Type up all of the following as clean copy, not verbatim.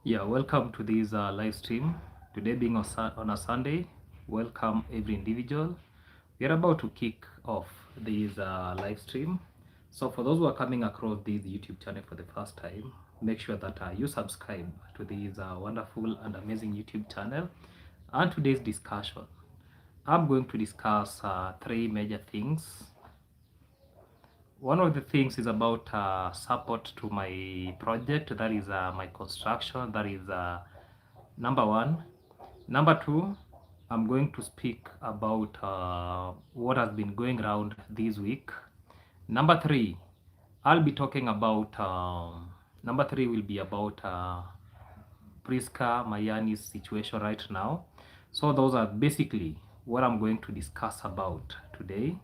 Yeah, welcome to this live stream. Today being on a Sunday, welcome every individual. We are about to kick off this live stream. So for those who are coming across this YouTube channel for the first time, make sure that you subscribe to this wonderful and amazing YouTube channel. And today's discussion, I'm going to discuss three major things. One of the things is about support to my project, that is my construction, that is number one. Number two, I'm going to speak about what has been going around this week. Number three, I'll be talking about, number three will be about Prisca Mayani's situation right now. So those are basically what I'm going to discuss about today.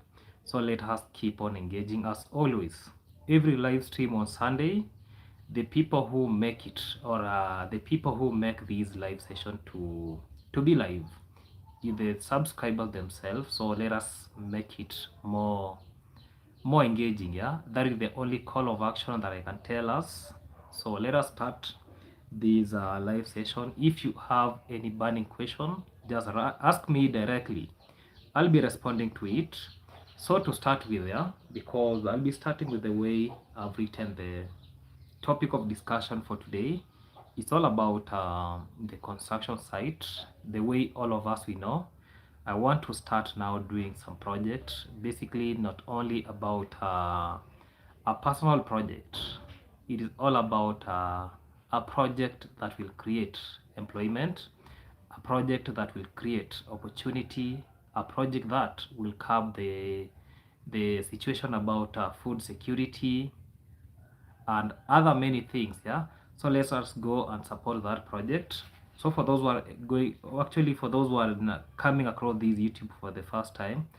So let us keep on engaging as always. Every live stream on Sunday, the people who make it, or the people who make these live session to be live, the subscribers themselves. So let us make it more engaging. Yeah, that is the only call of action that I can tell us. So let us start this live session. If you have any burning question, just ask me directly. I'll be responding to it. So to start with, yeah, because I'll be starting with the way I've written the topic of discussion for today. It's all about the construction site. The way all of us we know, I want to start now doing some project, basically not only about a personal project. It is all about a project that will create employment, a project that will create opportunity, a project that will curb the situation about food security and other many things. Yeah, so let us go and support that project. So for those who are going, actually for those who are coming across this YouTube for the first time,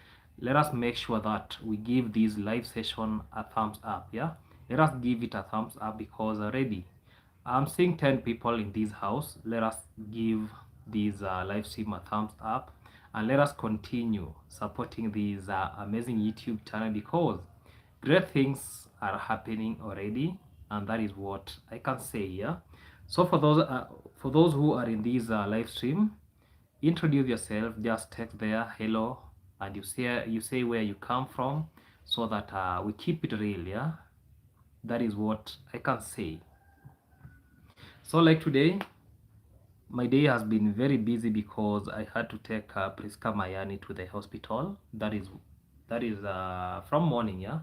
let us make sure that we give this live session a thumbs up. Yeah, let us give it a thumbs up, because already I'm seeing 10 people in this house. Let us give this live stream a thumbs up, and let us continue supporting this amazing YouTube channel, because great things are happening already, and that is what I can say. Yeah, so for those who are in this live stream, introduce yourself. Just text there hello, and you say where you come from, so that we keep it real. Yeah, that is what I can say. So like today, my day has been very busy because I had to take Prisca Mayani to the hospital. That is from morning. Yeah,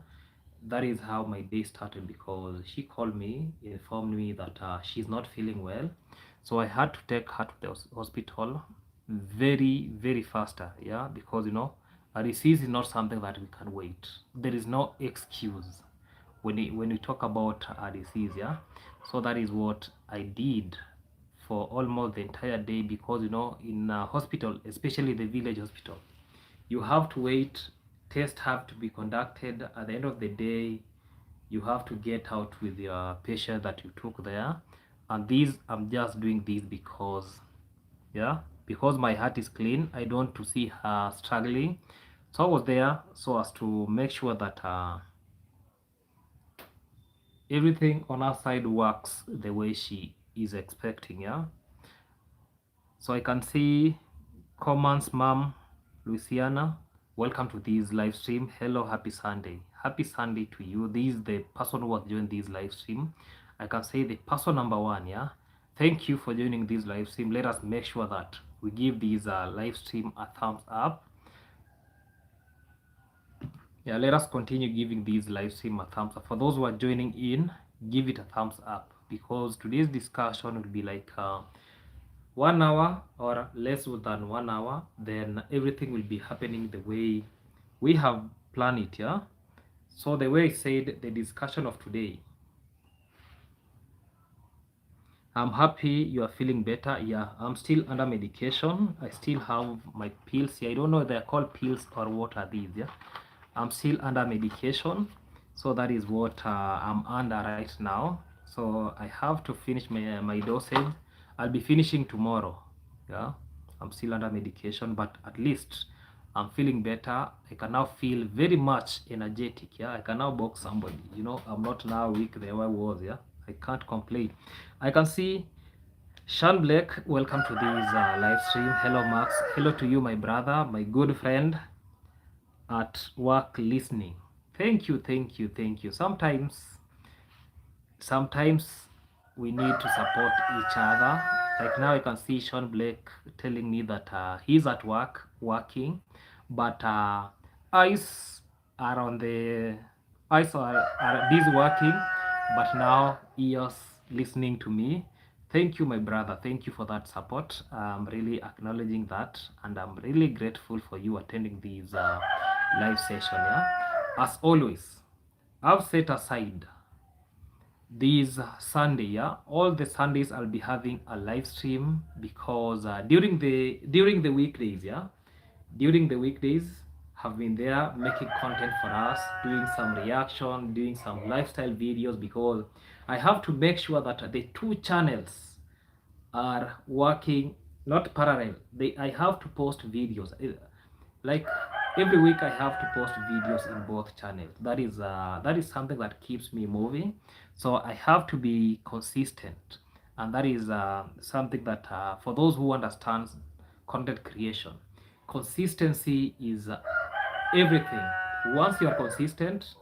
that is how my day started, because she called me, informed me that she's not feeling well. So I had to take her to the hospital very faster. Yeah, because a disease is not something that we can wait. There is no excuse when we talk about a disease. Yeah, so that is what I did for almost the entire day, because in a hospital, especially the village hospital, you have to wait, tests have to be conducted. At the end of the day, you have to get out with your patient that you took there. And these, I'm just doing this because, yeah, because my heart is clean. I don't want to see her struggling. So I was there so as to make sure that everything on our side works the way she is expecting. Yeah, so I can see Commons mom Luciana, welcome to this live stream. Hello, happy Sunday. Happy Sunday to you. This is the person who has joined this live stream. I can say the person number one. Yeah, thank you for joining this live stream. Let us make sure that we give this live stream a thumbs up. Yeah, let us continue giving this live stream a thumbs up. For those who are joining in, give it a thumbs up, because today's discussion will be like 1 hour or less than 1 hour. Then everything will be happening the way we have planned it. Yeah, so the way I said, the discussion of today, I'm happy you are feeling better. Yeah, I'm still under medication. I still have my pills here. I don't know if they're called pills or what are these. Yeah, I'm still under medication. So that is what I'm under right now. So I have to finish my dosage. I'll be finishing tomorrow. Yeah, I'm still under medication, but at least I'm feeling better. I can now feel very much energetic. Yeah, I can now box somebody. I'm not now weak the way I was. Yeah, I can't complain. I can see Sean Blake, welcome to this live stream. Hello Max, hello to you my brother, my good friend at work listening. Thank you, thank you, thank you. Sometimes we need to support each other. Like now I can see Sean Blake telling me that he's at work working, but eyes are on the eyes are busy working, but now ears listening to me. Thank you my brother, thank you for that support. I'm really acknowledging that, and I'm really grateful for you attending this live session. Yeah, as always I've set aside this Sunday, yeah, all the Sundays I'll be having a live stream, because during the weekdays, yeah, during the weekdays have been there making content for us, doing some reaction, doing some lifestyle videos, because I have to make sure that the two channels are working not parallel. I have to post videos like every week. I have to post videos in both channels. That is something that keeps me moving, so I have to be consistent, and that is something that for those who understand content creation, consistency is everything. Once you are consistent,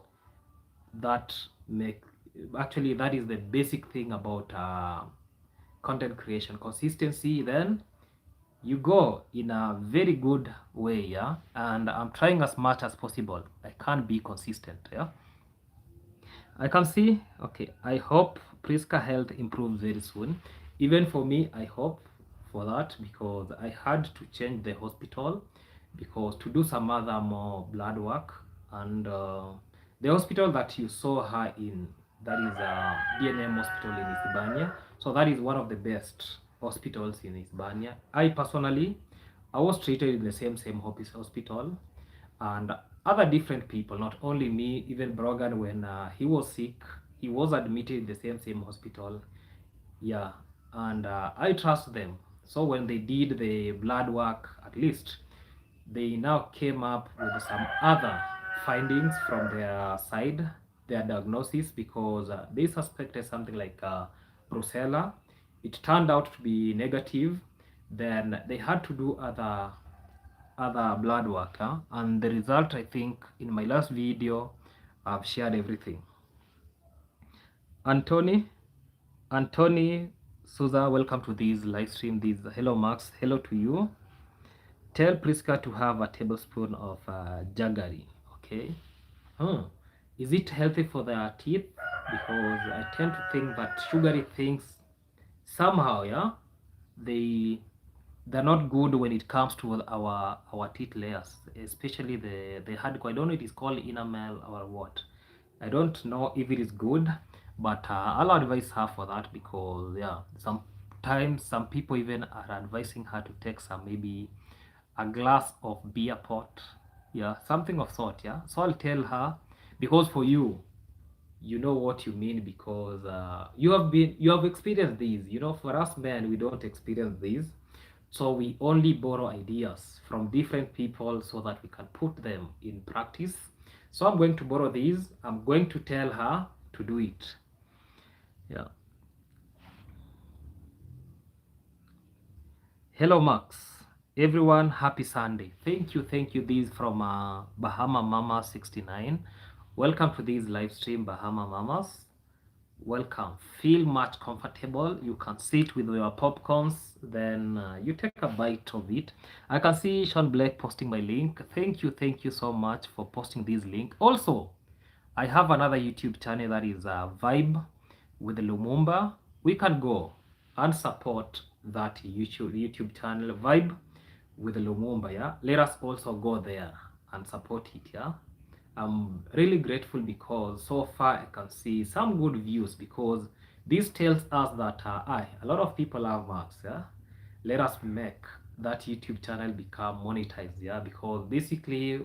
that make actually that is the basic thing about content creation, consistency. Then you go in a very good way, yeah, and I'm trying as much as possible. I can't be consistent, yeah. I can see, okay, I hope Prisca health improves very soon. Even for me, I hope for that, because I had to change the hospital because to do some other more blood work, and the hospital that you saw her in, that is a DNM hospital in Isibania. So that is one of the best hospitals in Isibania. I personally, I was treated in the same hospital, and other different people, not only me. Even Brogan, when he was sick, he was admitted in the same hospital. Yeah, and I trust them. So when they did the blood work, at least they now came up with some other findings from their side, their diagnosis, because they suspected something like brucella. It turned out to be negative. Then they had to do other blood work, huh? And the result, I think in my last video I've shared everything. Anthony Souza, welcome to this live stream. This hello Max, hello to you. Tell Prisca to have a tablespoon of jaggery. Okay. Is it healthy for their teeth? Because I tend to think that sugary things somehow, yeah, they they're not good when it comes to our teeth layers, especially the hardcore. I don't know if it's called enamel or what. I don't know if it is good, but I'll advise her for that, because yeah, sometimes some people even are advising her to take some, maybe a glass of beer pot, yeah, something of sort, yeah. So I'll tell her, because for you, you know what you mean, because you have experienced these. You know, for us men, we don't experience these, so we only borrow ideas from different people so that we can put them in practice. So I'm going to borrow these. I'm going to tell her to do it. Yeah. Hello Max, everyone, happy Sunday. Thank you, thank you. This from Bahama Mama 69. Welcome to this live stream, Bahama Mamas. Welcome. Feel much comfortable. You can sit with your popcorns, then you take a bite of it. I can see Sean Blake posting my link. Thank you so much for posting this link. Also, I have another YouTube channel, that is Vibe with Lumumba. We can go and support that YouTube channel, Vibe with Lumumba. Yeah, let us also go there and support it. Yeah, I'm really grateful, because so far I can see some good views, because this tells us that a lot of people have marks. Yeah, let us make that YouTube channel become monetized. Yeah, because basically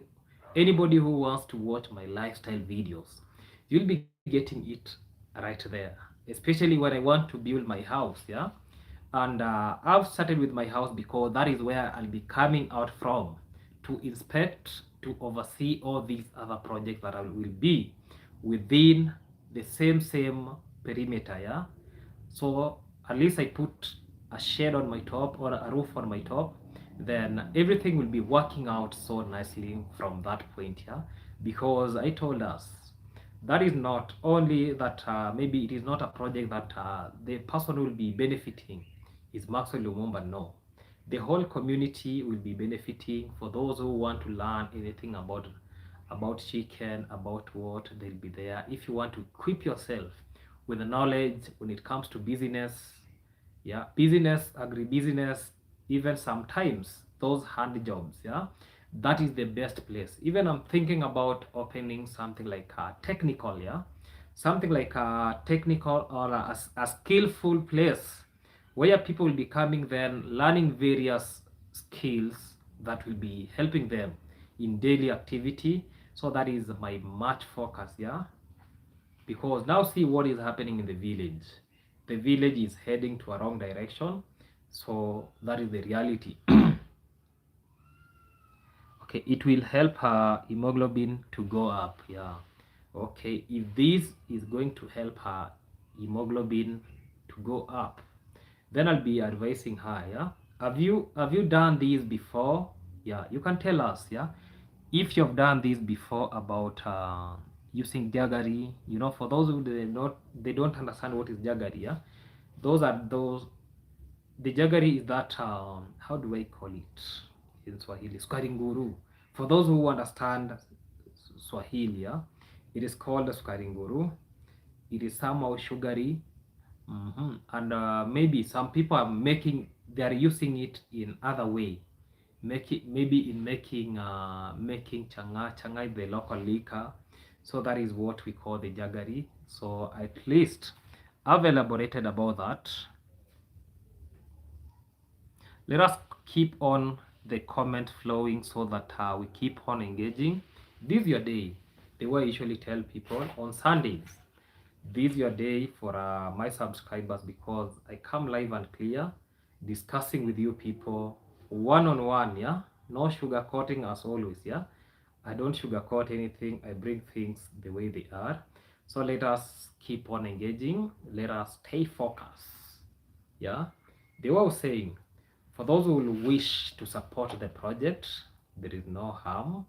anybody who wants to watch my lifestyle videos, you'll be getting it right there, especially when I want to build my house. Yeah, and I've started with my house, because that is where I'll be coming out from to inspect, to oversee all these other projects that I will be within the same perimeter. Yeah, so at least I put a shade on my top or a roof on my top, then everything will be working out so nicely from that point. Yeah, because I told us that is not only that maybe it is not a project that the person will be benefiting is Maxwell Lumumba. No, the whole community will be benefiting. For those who want to learn anything about chicken, about what, they'll be there. If you want to equip yourself with the knowledge when it comes to business, yeah, business, agribusiness, even sometimes those hand jobs, yeah, that is the best place. Even I'm thinking about opening something like a technical, yeah, something like a technical or a skillful place where people will be coming then learning various skills that will be helping them in daily activity. So that is my much focus, yeah, because now see what is happening in the village. The village is heading to a wrong direction, so that is the reality. Okay, it will help her hemoglobin to go up. Yeah, okay, if this is going to help her hemoglobin to go up, then I'll be advising her. Yeah, have you done this before? Yeah, you can tell us. Yeah, if you've done this before about using jaggery. You know, for those who they don't understand what is jaggery. Yeah, those the jaggery is that how do I call it in Swahili? Sukari nguru. For those who understand Swahili, yeah, it is called sukari nguru. It is somehow sugary. And maybe some people are they are using it in other way, maybe in making changa is the local liquor, so that is what we call the jaggery. So at least I've elaborated about that. Let us keep on the comment flowing so that we keep on engaging. This is your day. The way I usually tell people on Sundays, this is your day for my subscribers, because I come live and clear discussing with you people one-on-one. Yeah, no sugarcoating as always. Yeah, I don't sugarcoat anything. I bring things the way they are. So let us keep on engaging. Let us stay focused. Yeah, they were saying, for those who will wish to support the project, there is no harm.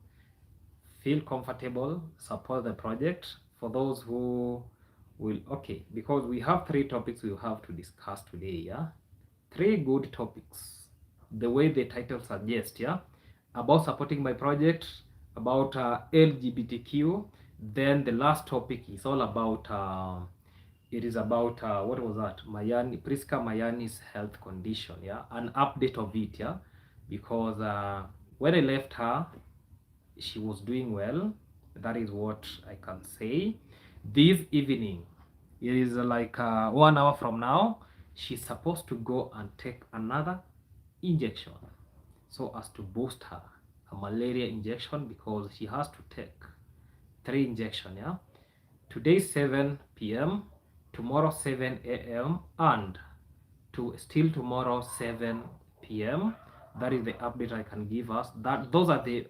Feel comfortable, support the project. For those who will, okay, because we have 3 topics we have to discuss today. Yeah, 3 good topics, the way the title suggests. Yeah, about supporting my project, about LGBTQ. Then the last topic is all about it is about what was that, Prisca Mayani's health condition. Yeah, an update of it. Yeah, because when I left her, she was doing well. That is what I can say. This evening, it is like 1 hour from now, she's supposed to go and take another injection so as to boost her, a malaria injection, because she has to take 3 injections. Yeah, today 7 p.m, tomorrow 7 a.m, and still tomorrow 7 p.m. That is the update I can give us. That those are the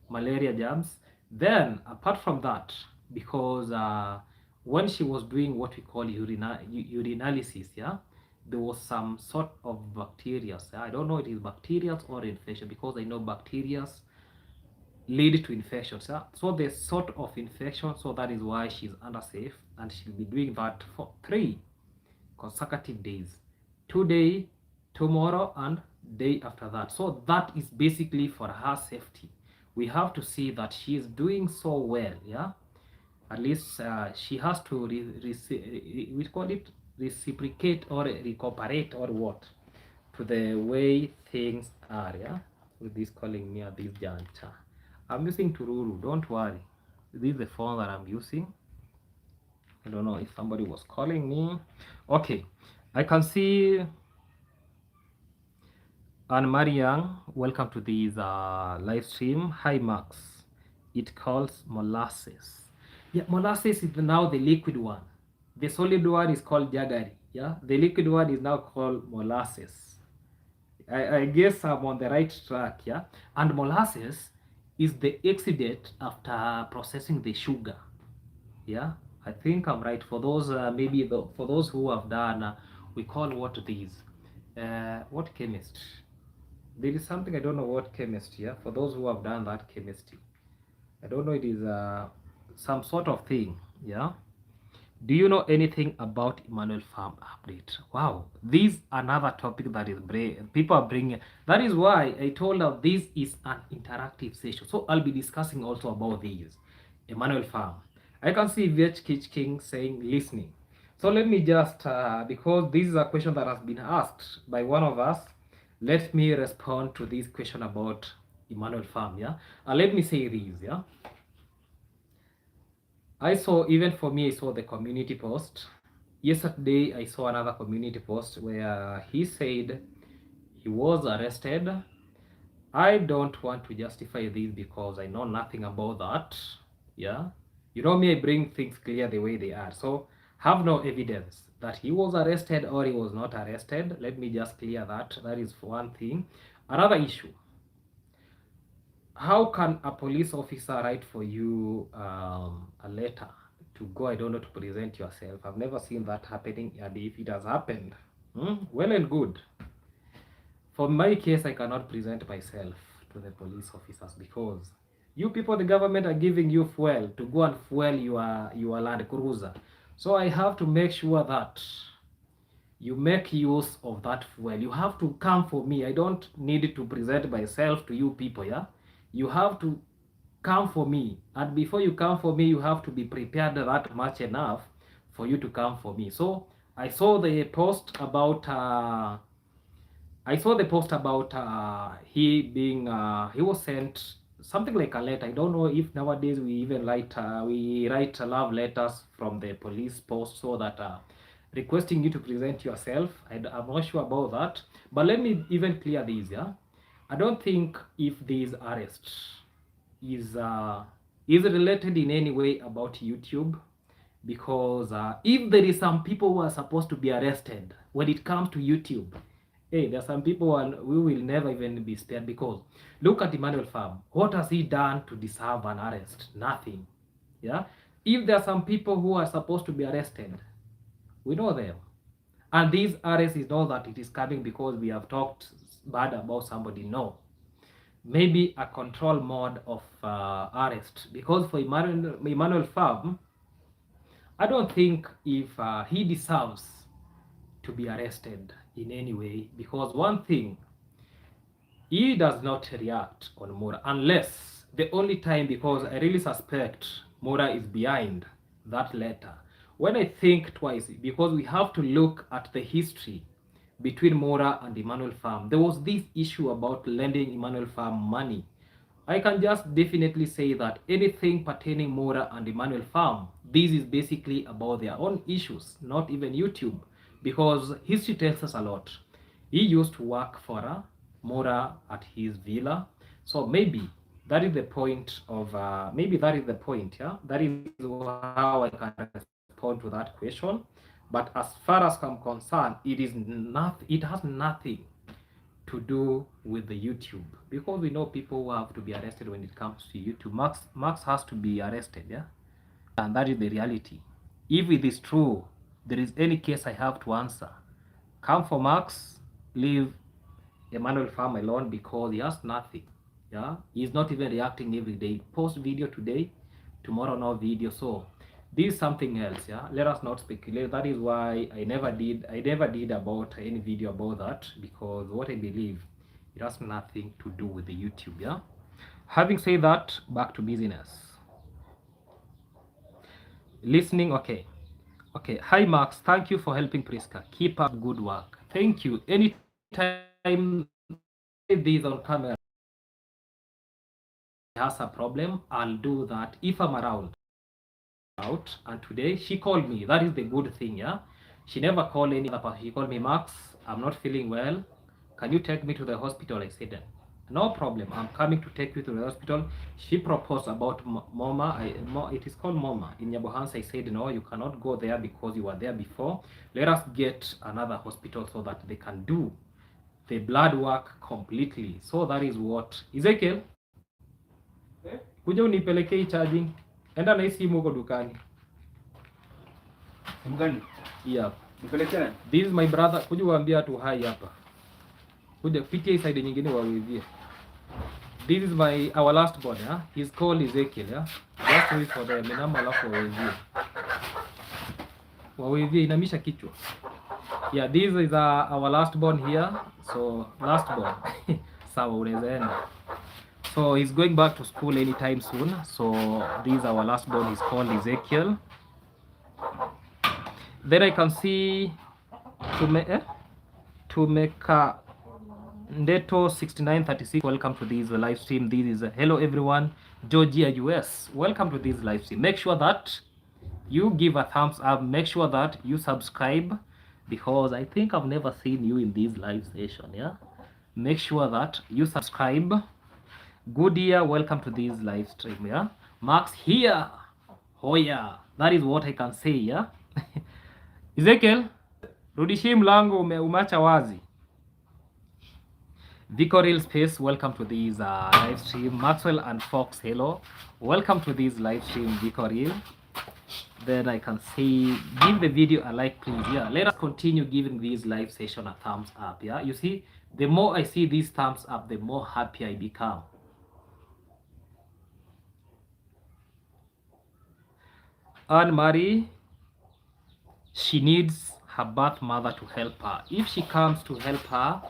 malaria jabs. Then apart from that, because when she was doing what we call urinalysis, yeah, there was some sort of bacteria. I don't know if it is bacteria or infection, because I know bacteria lead to infections. Yeah? So the sort of infection, so that is why she's under safe, and she'll be doing that for 3 consecutive days, today, tomorrow, and day after that. So that is basically for her safety. We have to see that she is doing so well. Yeah, at least she has to we call it reciprocate or recuperate or what, to the way things are. Yeah, with this calling me at this juncture, I'm using Tururu, don't worry. This is the phone that I'm using. I don't know if somebody was calling me. Okay, I can see Anne Mariang. Welcome to this live stream. Hi Max. It calls molasses. Yeah, molasses is now the liquid one. The solid one is called jaggery. Yeah, the liquid one is now called molasses. I guess I'm on the right track. Yeah, and molasses is the exudate after processing the sugar. Yeah, I think I'm right. For those for those who have done, we call what these What chemist? There is something, I don't know what chemist, yeah? For those who have done that chemistry, I don't know, it is some sort of thing, yeah? Do you know anything about Emmanuel Farm update? Wow, this is another topic that is people are bringing. That is why I told her this is an interactive session. So I'll be discussing also about these. Emmanuel Farm. I can see VH Kitch King saying listening. So let me just, because this is a question that has been asked by one of us, let me respond to this question about Emmanuel Farm, yeah? Let me say this, yeah? I saw, even for me, I saw the community post. Yesterday, I saw another community post where he said he was arrested. I don't want to justify this because I know nothing about that. Yeah. You know me, I bring things clear the way they are. So, have no evidence that he was arrested or he was not arrested. Let me just clear that. That is one thing. Another issue, how can a police officer write for you a letter to go, I don't know, to present yourself? I've never seen that happening, and if it has happened, well and good. For my case, I cannot present myself to the police officers because you people, the government, are giving you fuel to go and fuel your Land Cruiser. So I have to make sure that you make use of that fuel. You have to come for me. I don't need to present myself to you people, yeah? You have to come for me. And before you come for me, you have to be prepared that much enough for you to come for me. So I saw the post about he was sent something like a letter. I don't know if nowadays we even write love letters from the police post, so that requesting you to present yourself. I'm not sure about that, but let me even clear this. Yeah, I don't think if this arrest is related in any way about YouTube, because if there is some people who are supposed to be arrested when it comes to YouTube, hey, there are some people and we will never even be spared, because look at Emmanuel Farm. What has he done to deserve an arrest? Nothing. Yeah. If there are some people who are supposed to be arrested, we know them. And this arrest is not that it is coming because we have talked bad about somebody. No. Maybe a control mode of arrest. Because for Emmanuel Farm, I don't think if he deserves to be arrested in any way, because one thing, he does not react on Mora unless the only time, because I really suspect Mora is behind that letter. When I think twice, because we have to look at the history between Mora and Emmanuel Farm. There was this issue about lending Emmanuel Farm money. I can just definitely say that anything pertaining Mora and Emmanuel Farm, this is basically about their own issues, not even YouTube, because history tells us a lot. He used to work for Mora at his villa, so maybe that is the point of yeah. That is how I can respond to that question. But as far as I'm concerned, it has nothing to do with the YouTube, because we know people who have to be arrested when it comes to YouTube. Max has to be arrested, yeah, and that is the reality. If it is true, there is any case I have to answer, come for Max, leave Emmanuel Farm alone, because he has nothing. Yeah, he's not even reacting every day. Post video today, tomorrow no video. So this is something else. Yeah, let us not speculate. That is why I never did about any video about that, because what I believe, it has nothing to do with the YouTube. Yeah. Having said that, back to business. Listening, okay. Okay. Hi Max, thank you for helping Prisca. Keep up good work. Thank you. Anytime this on camera has a problem, I'll do that if I'm around. Out, and today she called me. That is the good thing, yeah. She never called any other person. She called me, Max, I'm not feeling well. Can you take me to the hospital? I said, no problem. I'm coming to take you to the hospital. She proposed about MoMA. It is called MoMA in Nyabohansa. I said, no, you cannot go there because you were there before. Let us get another hospital so that they can do the blood work completely. So that is what Ezekiel, kuja unipelekee charging. Enda na hii simu huko dukani. Simu gani? Yeah. Nipelekee. This is my brother. Kuja uambia tu hai hapa. Kuja pitia side nyingine wawivie. This is our last born, yeah? He's called Ezekiel, yeah? Just wait for them. Menama alafu wawivie. Wawivie inamisha kichwa. Yeah, this is our last born here. So last born. Sawa unaenda. So he's going back to school anytime soon. So this is our last born. He's called Ezekiel. Then I can see to make Ndeto 6936. Welcome to this live stream. This is hello everyone. Georgia US. Welcome to this live stream. Make sure that you give a thumbs up. Make sure that you subscribe, because I think I've never seen you in this live session. Yeah. Make sure that you subscribe. Good year. Welcome to this live stream. Yeah. Max here. Oh yeah. That is what I can say. Yeah. Ezekiel, rudishie mlango umeacha wazi. Vicoril Space, welcome to this live stream. Maxwell and Fox, hello. Welcome to this live stream, Vicoril. Then I can say, give the video a like, please. Yeah, let us continue giving this live session a thumbs up. Yeah, you see, the more I see these thumbs up, the more happy I become. Anne-Marie, she needs her birth mother to help her. If she comes to help her,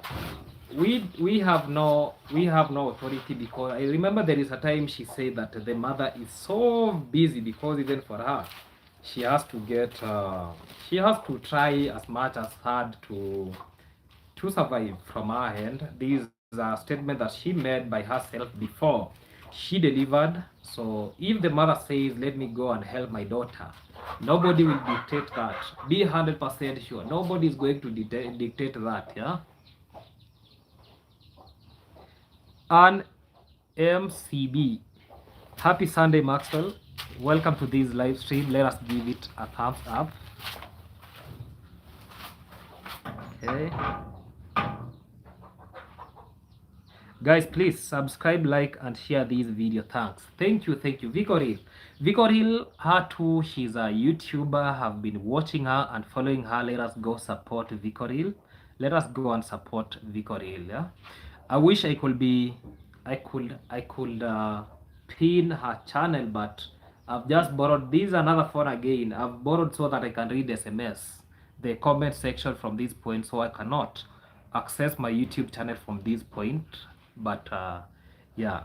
we have no authority, because I remember there is a time she said that the mother is so busy, because even for her, she has to get she has to try as much as hard to survive from her hand. This is a statement that she made by herself before she delivered. So if the mother says, let me go and help my daughter, nobody will dictate that. Be 100% sure. Nobody is going to dictate that. Yeah. And MCB, happy Sunday, Maxwell. Welcome to this live stream. Let us give it a thumbs up. Okay, guys, please subscribe, like, and share this video. Thanks. Thank you. Vicoril, her too, she's a YouTuber. Have been watching her and following her. Let us go support Vicoril. Let us go and support Vicoril. Yeah. I wish I could pin her channel, but I've just borrowed this another phone again. I've borrowed so that I can read SMS, the comment section from this point, so I cannot access my YouTube channel from this point. But yeah,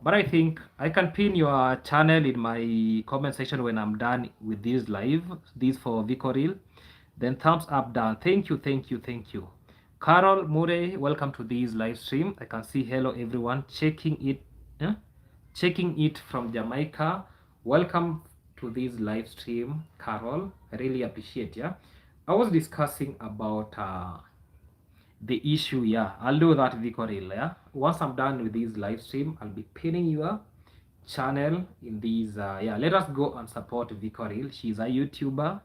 but I think I can pin your channel in my comment section when I'm done with this live. This for Vicoril. Then thumbs up down. Thank you. Carol Murray, welcome to this live stream. I can see hello everyone checking it from Jamaica. Welcome to this live stream, Carol. I really appreciate. Yeah, I was discussing about the issue. Yeah, I'll do that, Vicoril. Yeah, once I'm done with this live stream, I'll be pinning your channel in these. Yeah, let us go and support Vicoril. She's a YouTuber.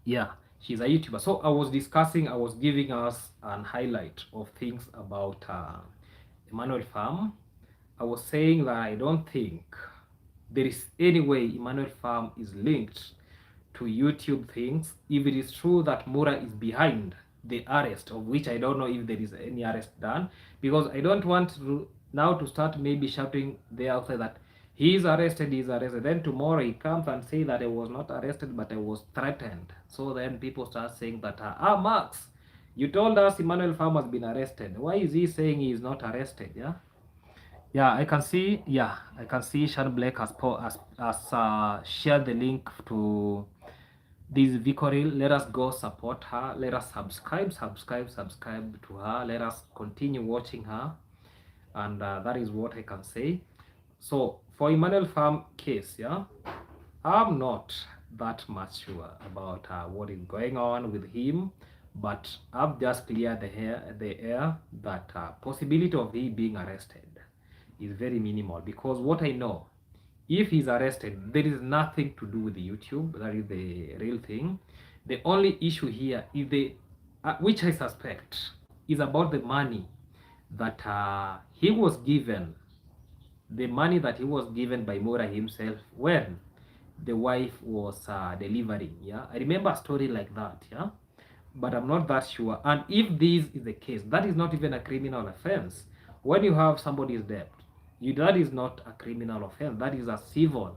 Yeah, she's a YouTuber. So I was giving us an highlight of things about Emmanuel Farm. I was saying that I don't think there is any way Emmanuel Farm is linked to YouTube things, if it is true that Mura is behind the arrest, of which I don't know if there is any arrest done, because I don't want to now to start maybe shouting there outside that he's arrested, then tomorrow he comes and say that I was not arrested but I was threatened. So then people start saying that Max, you told us Emmanuel Farm has been arrested, why is he saying he is not arrested? Yeah, I can see Sean Blake has shared the link to this Vicoril. Let us go support her. Let us subscribe to her. Let us continue watching her, and that is what I can say. So for Emmanuel Farm case, yeah, I'm not that much sure about what is going on with him, but I've just cleared the air that possibility of he being arrested is very minimal, because what I know, if he's arrested, there is nothing to do with the YouTube. That is the real thing. The only issue here is which I suspect is about the money that he was given, the money that he was given by Mura himself when the wife was delivering. Yeah, I remember a story like that. Yeah, but I'm not that sure. And if this is the case, that is not even a criminal offense. When you have somebody's debt, that is not a criminal offense. That is a civil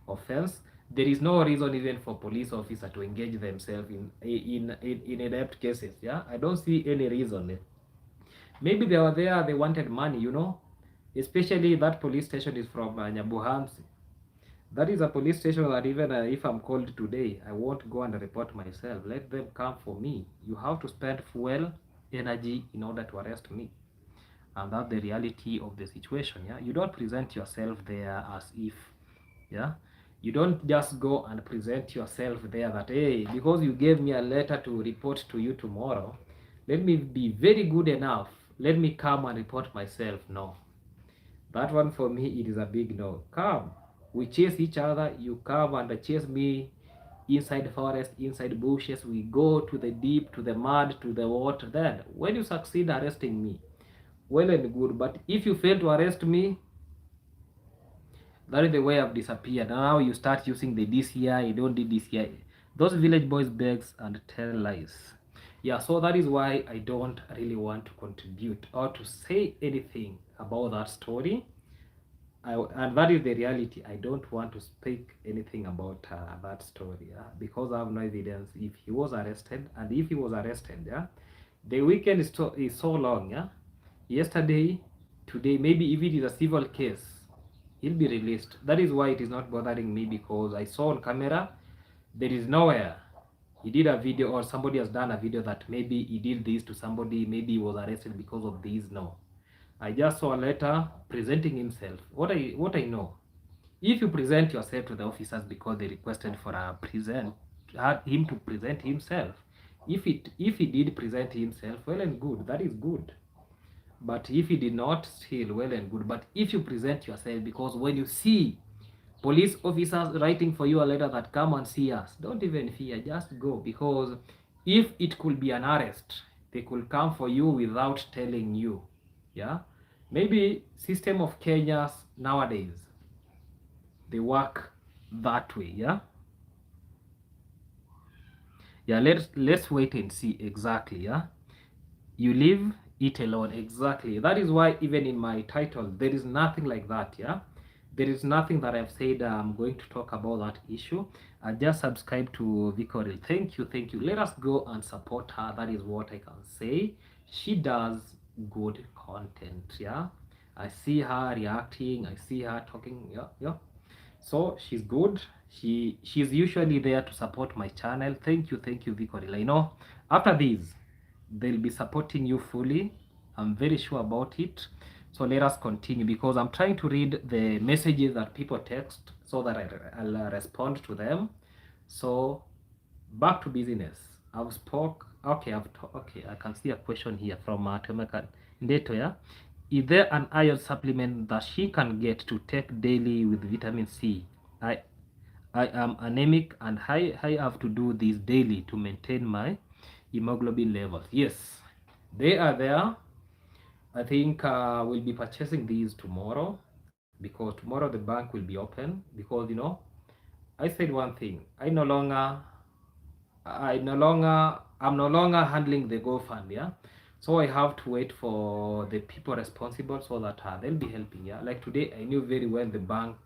offense. There is no reason even for police officer to engage themselves in debt cases. Yeah, I don't see any reason. Maybe they were there, they wanted money, especially that police station is from Nyabuhamsi. That is a police station that even if I'm called today, I won't go and report myself. Let them come for me. You have to spend fuel, energy in order to arrest me. And that's the reality of the situation. Yeah, you don't present yourself there as if, yeah, you don't just go and present yourself there that, hey, because you gave me a letter to report to you tomorrow, let me be very good enough, let me come and report myself. No, that one for me, it is a big no. Come, we chase each other, you come and chase me inside forest, inside bushes, we go to the deep, to the mud, to the water. Then when you succeed arresting me, well and good. But if you fail to arrest me, that is the way I've disappeared. Now you start using the DCI, you don't do DCI. Those village boys begs and tell lies. Yeah, so that is why I don't really want to contribute or to say anything about that story. And that is the reality. I don't want to speak anything about that story, because I have no evidence if he was arrested. And if he was arrested, the weekend is so long. Yesterday, today, maybe if it is a civil case, he'll be released. That is why it is not bothering me, because I saw on camera there is nowhere he did a video or somebody has done a video that maybe he did this to somebody, maybe he was arrested because of this. No, I just saw a letter presenting himself. What I know, if you present yourself to the officers because they requested for him to present himself, if he did present himself, well and good, that is good. But if you did not, still well and good. But if you present yourself, because when you see police officers writing for you a letter that come and see us, don't even fear, just go. Because if it could be an arrest, they could come for you without telling you. Yeah, maybe system of Kenya nowadays, they work that way. Yeah, let's wait and see exactly. You live it alone, exactly. That is why even in my title there is nothing like that. There is nothing that I've said I'm going to talk about that issue. I just subscribe to Victory. Thank you. Let us go and support her. That is what I can say. She does good content. I see her reacting, I see her talking. So she's good. She's usually there to support my channel. Thank you, Victory. I know after this they'll be supporting you fully. I'm very sure about it. So let us continue, because I'm trying to read the messages that people text so that I'll respond to them. So back to business. I've spoke. Okay, okay. I can see a question here from Temeka Ndeto. Is there an iron supplement that she can get to take daily with vitamin C? I am anemic and I have to do this daily to maintain my hemoglobin levels. Yes, they are there. I think we'll be purchasing these tomorrow, because tomorrow the bank will be open. Because I said one thing, I'm no longer handling the GoFund. So I have to wait for the people responsible so that they'll be helping. Like today I knew very well the bank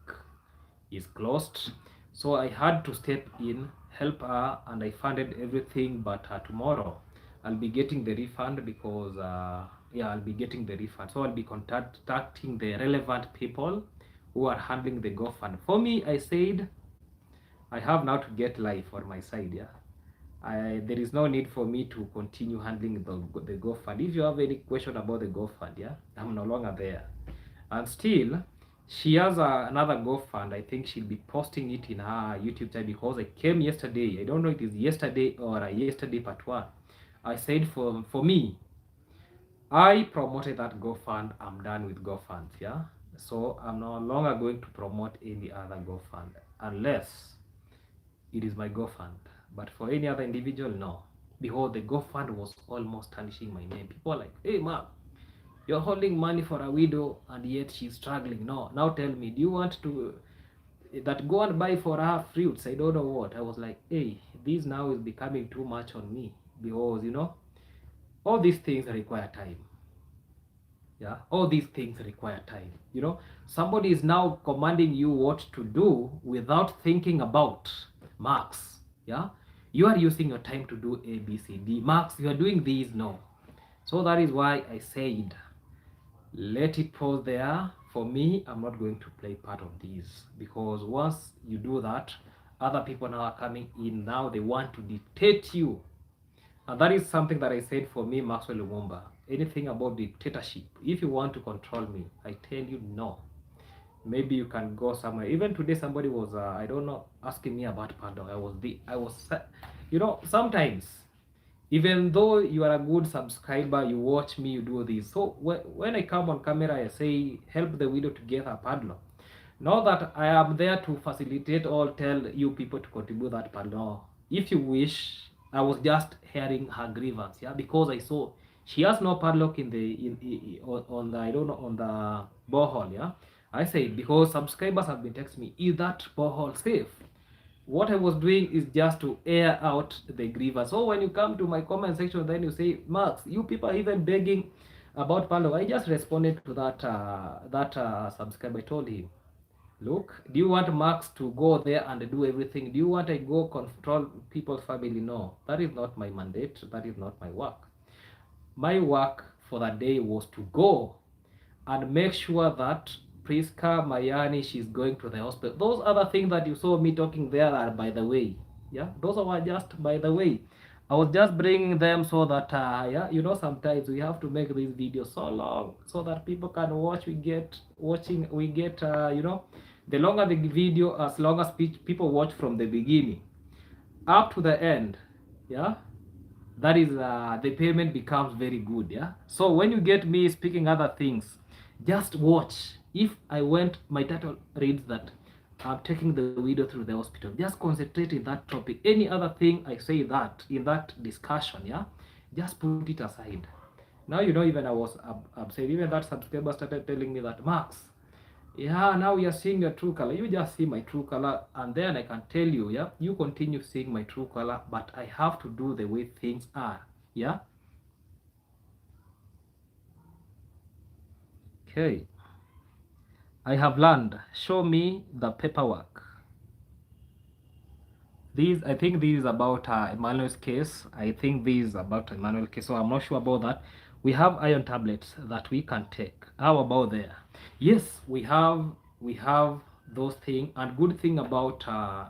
is closed, so I had to step in, help her, and I funded everything. But tomorrow I'll be getting the refund, because I'll be getting the refund. So I'll be contacting the relevant people who are handling the GoFund for me. I said I have now to get life on my side. There is no need for me to continue handling the GoFund. If you have any question about the GoFund, I'm no longer there. And still, she has another GoFund. I think she'll be posting it in her YouTube channel, because I came yesterday. I don't know if it is yesterday or yesterday part 1. I said for me, I promoted that GoFund. I'm done with GoFund. So I'm no longer going to promote any other GoFund unless it is my GoFund. But for any other individual, no. Because the GoFund was almost tarnishing my name. People are like, hey, Mark, you're holding money for a widow and yet she's struggling. No, now tell me, do you want to that go and buy for her fruits, I don't know what. I was like, hey, this now is becoming too much on me, because all these things require time. Yeah, all these things require time. Somebody is now commanding you what to do without thinking about marks. Yeah, you are using your time to do A, B, C, D. Marks, you are doing these. No. So that is why I said, let it pause there. For me, I'm not going to play part of these, because once you do that, other people now are coming in. Now they want to dictate you. And that is something that I said for me, Maxwell Lumumba. Anything about dictatorship, if you want to control me, I tell you no. Maybe you can go somewhere. Even today, somebody was, I don't know, asking me about pardon. Sometimes, even though you are a good subscriber, you watch me, you do this. So when I come on camera, I say, help the widow to get her pardon. Not that I am there to facilitate or tell you people to contribute that pardon. If you wish, I was just hearing her grievance, yeah, because I saw she has no padlock in the on the, I don't know, on the borehole, yeah. I said, because subscribers have been texting me, is that borehole safe? What I was doing is just to air out the grievance. So when you come to my comment section, then you say, Max, you people are even begging about padlock. I just responded to that subscriber. I told him, look, do you want Max to go there and do everything? Do you want I go control people's family? No, that is not my mandate. That is not my work. My work for that day was to go and make sure that Prisca, Mayani, she's going to the hospital. Those other things that you saw me talking there are by the way. Yeah, those are just by the way. I was just bringing them so that, yeah, sometimes we have to make these videos so long so that people can watch. We get, the longer the video, as long as people watch from the beginning up to the end, yeah, that is, the payment becomes very good. Yeah, so when you get me speaking other things, just watch. If I went, my title reads that I'm taking the widow through the hospital, just concentrate in that topic. Any other thing I say that in that discussion, yeah, just put it aside. Now, even I was upset. Even that subscriber started telling me that, Max, yeah, now you're seeing your true color. You just see my true color, and then I can tell you, yeah, you continue seeing my true color, but I have to do the way things are. Yeah. Okay. I have learned. Show me the paperwork. I think this is about Emmanuel's case. I think this is about Emmanuel's case, so I'm not sure about that. We have iron tablets that we can take. How about there? Yes, we have those things. And good thing about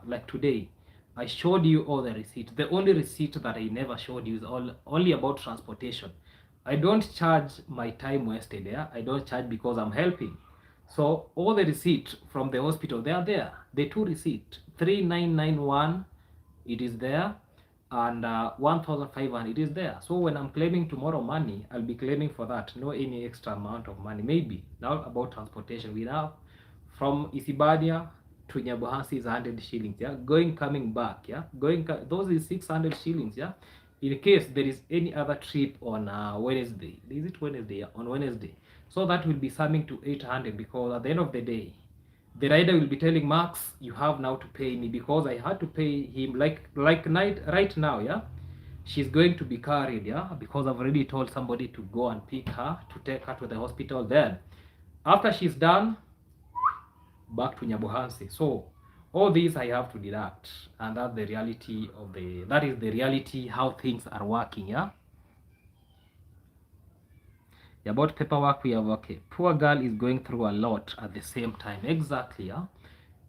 like today, I showed you all the receipts. The only receipt that I never showed you is only about transportation. I don't charge my time wasted. Yeah, I don't charge because I'm helping. So all the receipt from the hospital, they are there. The two receipt, 3991, it is there, and 1500, it is there. So when I'm claiming tomorrow money, I'll be claiming for that. No any extra amount of money. Maybe now about transportation, we have from Isibania to Nyabohansi is 100 shillings. Yeah, coming back. Yeah, those is 600 shillings. Yeah, in case there is any other trip on Wednesday. Is it Wednesday? Yeah, on Wednesday. So that will be summing to 800, because at the end of the day, the rider will be telling Max, you have now to pay me, because I had to pay him right now. Yeah, she's going to be carried. Yeah, because I've already told somebody to go and pick her to take her to the hospital. Then after she's done, back to Nyabohansi. So all these I have to deduct, and that's the reality of that is the reality how things are working. Yeah. About paperwork, we have, okay, poor girl is going through a lot at the same time. Exactly.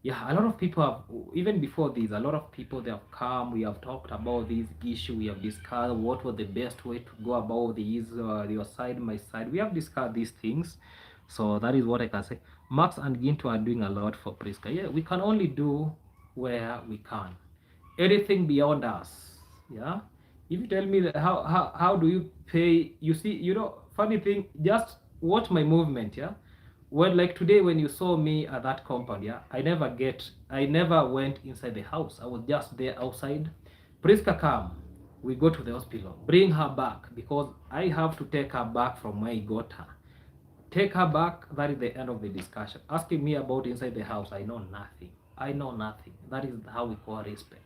Yeah, a lot of people have, even before this, a lot of people, they have come, we have talked about this issue, we have discussed what was the best way to go about this, your side, my side. We have discussed these things. So that is what I can say. Max and Ginto are doing a lot for Prisca. Yeah, we can only do where we can. Anything beyond us, yeah. If you tell me that how do you pay, you see, funny thing, just watch my movement. Yeah, when like today when you saw me at that compound, yeah, I never went inside the house. I was just there outside. Prisca come, we go to the hospital, bring her back, because I have to take her back from where I got her. Take her back. That is the end of the discussion. Asking me about inside the house, I know nothing. I know nothing. That is how we call respect.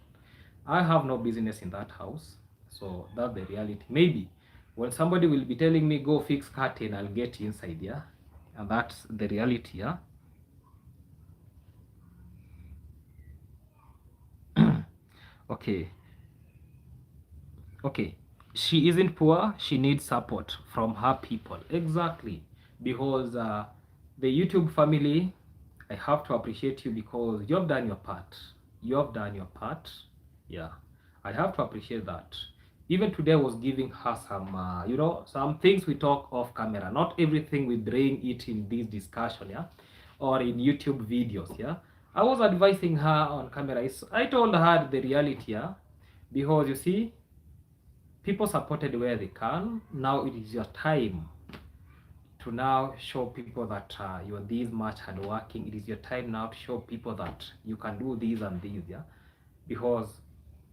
I have no business in that house. So that's the reality. Maybe when somebody will be telling me go fix curtain, I'll get inside, yeah. And that's the reality, yeah. Okay. Okay, she isn't poor, she needs support from her people. Exactly. Because the YouTube family, I have to appreciate you because you have done your part. You have done your part. Yeah, I have to appreciate that. Even today I was giving her some, some things we talk off camera. Not everything we bring it in this discussion, yeah, or in YouTube videos, yeah. I was advising her on camera. I told her the reality, yeah, because you see, people supported where they can. Now it is your time to now show people that you're this much hardworking. It is your time now to show people that you can do this and this, yeah. Because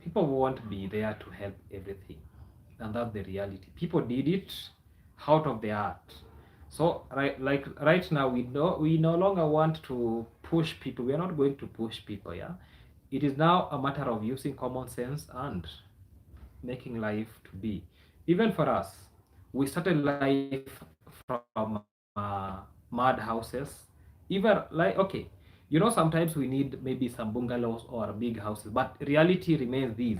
people won't be there to help everything, and that's the reality. People did it out of their heart. So right now we no longer want to push people. We are not going to push people, yeah. It is now a matter of using common sense and making life to be. Even for us, we started life from mud houses. Even like, okay, sometimes we need maybe some bungalows or big houses, but reality remains these.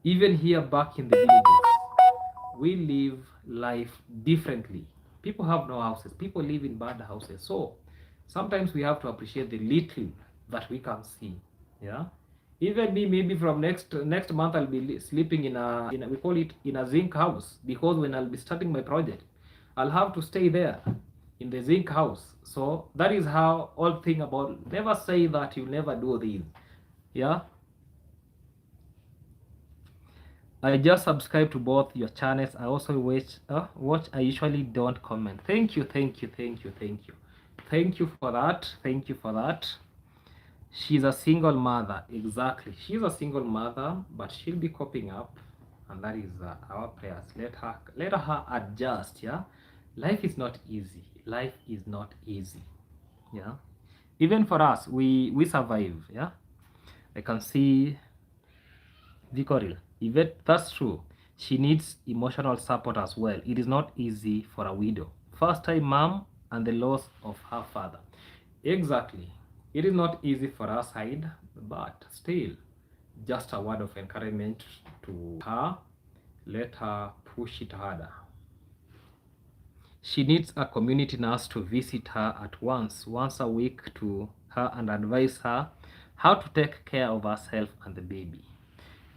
Even here back in the villages, we live life differently. People have no houses, people live in bad houses. So sometimes we have to appreciate the little that we can see. Yeah. Even me, maybe from next month, I'll be sleeping in a we call it in a zinc house, because when I'll be starting my project, I'll have to stay there in the zinc house. So that is how all thing about. Never say that you never do this. Yeah. I just subscribe to both your channels. I also watch. I usually don't comment. Thank you, thank you, thank you, thank you, thank you for that. Thank you for that. She's a single mother. Exactly. She's a single mother, but she'll be coping up, and that is our prayers. Let her adjust. Yeah, life is not easy. Life is not easy. Yeah, even for us, we survive. Yeah, I can see Vicoril. Yvette, that's true. She needs emotional support as well. It is not easy for a widow. First time mom and the loss of her father. Exactly. It is not easy for our side, but still, just a word of encouragement to her. Let her push it harder. She needs a community nurse to visit her at once a week to her and advise her how to take care of herself and the baby.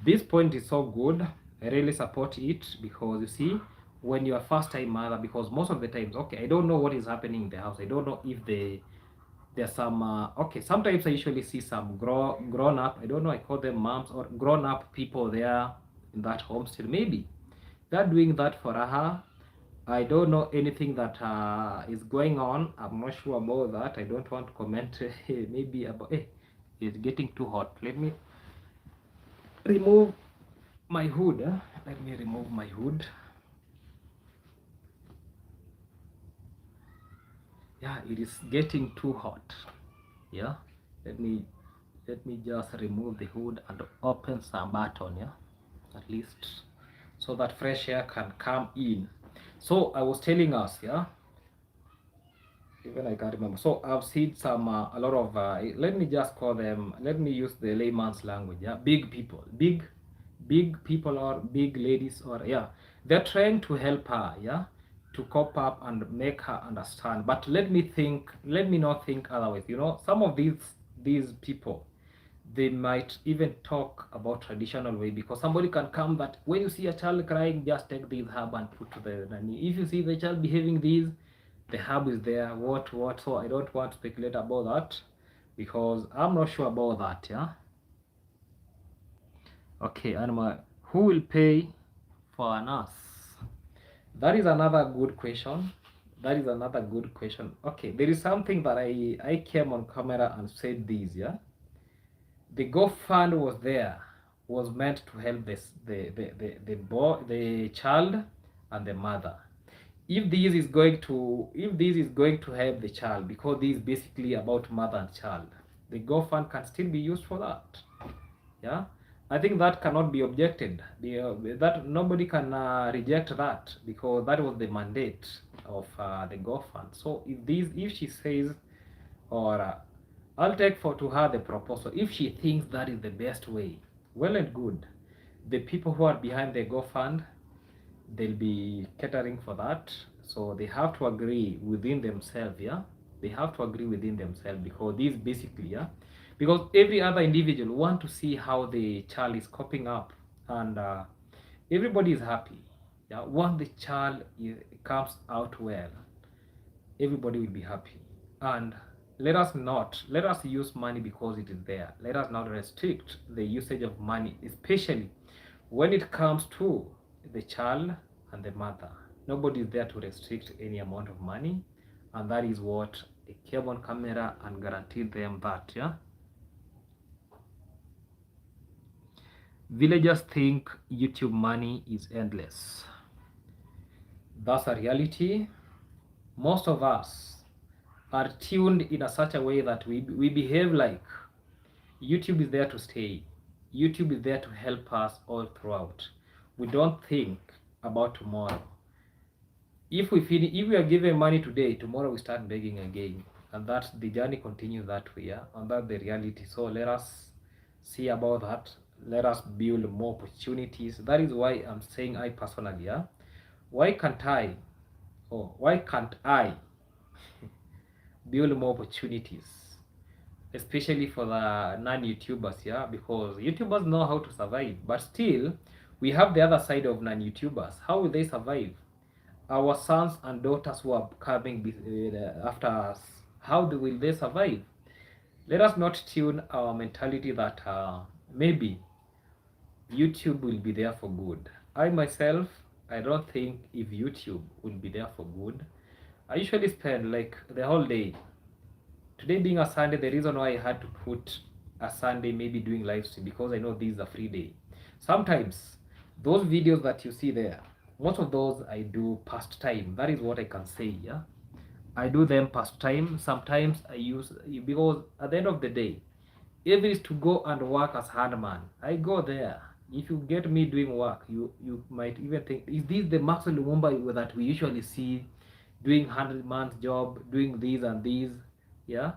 This point is so good. I really support it because you see, when you are first time mother, because most of the times, okay, I don't know what is happening in the house. I don't know if there's some okay. Sometimes I usually see some grown up. I don't know. I call them moms or grown up people there in that home still. Maybe they're doing that for her. I don't know anything that is going on. I'm not sure about that. I don't want to comment maybe about. It's getting too hot. Let me remove my hood. Let me remove my hood. Yeah, it is getting too hot. Yeah, let me just remove the hood and open some button. Yeah, at least so that fresh air can come in. So I was telling us, yeah, even I can't remember. So I've seen some a lot of let me just call them. Let me use the layman's language. Yeah, big people, big people or big ladies or yeah, they're trying to help her. Yeah, to cope up and make her understand. But let me not think otherwise. Some of these people, they might even talk about traditional way, because somebody can come that when you see a child crying, just take this herb and put to the nanny. If you see the child behaving this, the herb is there. What? So I don't want to speculate about that because I'm not sure about that. Yeah. Okay, Anima, who will pay for a nurse? That is another good question. That is another good question. Okay, there is something that I came on camera and said this. Yeah, the GoFund was meant to help the child and the mother. If this is going to help the child, because this is basically about mother and child, The Go Fund can still be used for that. Yeah, I think that cannot be objected. That nobody can reject that, because that was the mandate of the Go Fund. So if she says, or I'll take for to her the proposal. If she thinks that is the best way, well and good. The people who are behind the Go Fund, they'll be catering for that. So they have to agree within themselves, yeah. They have to agree within themselves, because this basically, yeah, because every other individual want to see how the child is coping up, and everybody is happy. Yeah, once the child comes out well, everybody will be happy. And let us use money because it is there. Let us not restrict the usage of money, especially when it comes to the child and the mother. Nobody is there to restrict any amount of money, and that is what a carbon camera and guarantee them that, yeah. Villagers think YouTube money is endless. That's a reality. Most of us are tuned in a such a way that we behave like YouTube is there to stay. YouTube is there to help us all throughout. We don't think about tomorrow. If we are given money today, tomorrow we start begging again, and that the journey continues that way, yeah? And that's the reality. So let us see about that. Let us build more opportunities. That is why I'm saying, I personally, yeah, why can't I, or why can't I build more opportunities, especially for the non-YouTubers, yeah, because YouTubers know how to survive, but still we have the other side of non-YouTubers. How will they survive? Our sons and daughters who are coming after us, how will they survive? Let us not tune our mentality that maybe YouTube will be there for good. I myself, I don't think if YouTube will be there for good. I usually spend like the whole day. Today being a Sunday, the reason why I had to put a Sunday maybe doing live stream, because I know this is a free day. Sometimes those videos that you see there, most of those I do past time. That is what I can say, yeah. I do them past time. Sometimes I use, because at the end of the day, if it is to go and work as handman, I go there. If you get me doing work, you might even think, is this the Max Lumumba that we usually see doing 100 months job, doing these and these, yeah?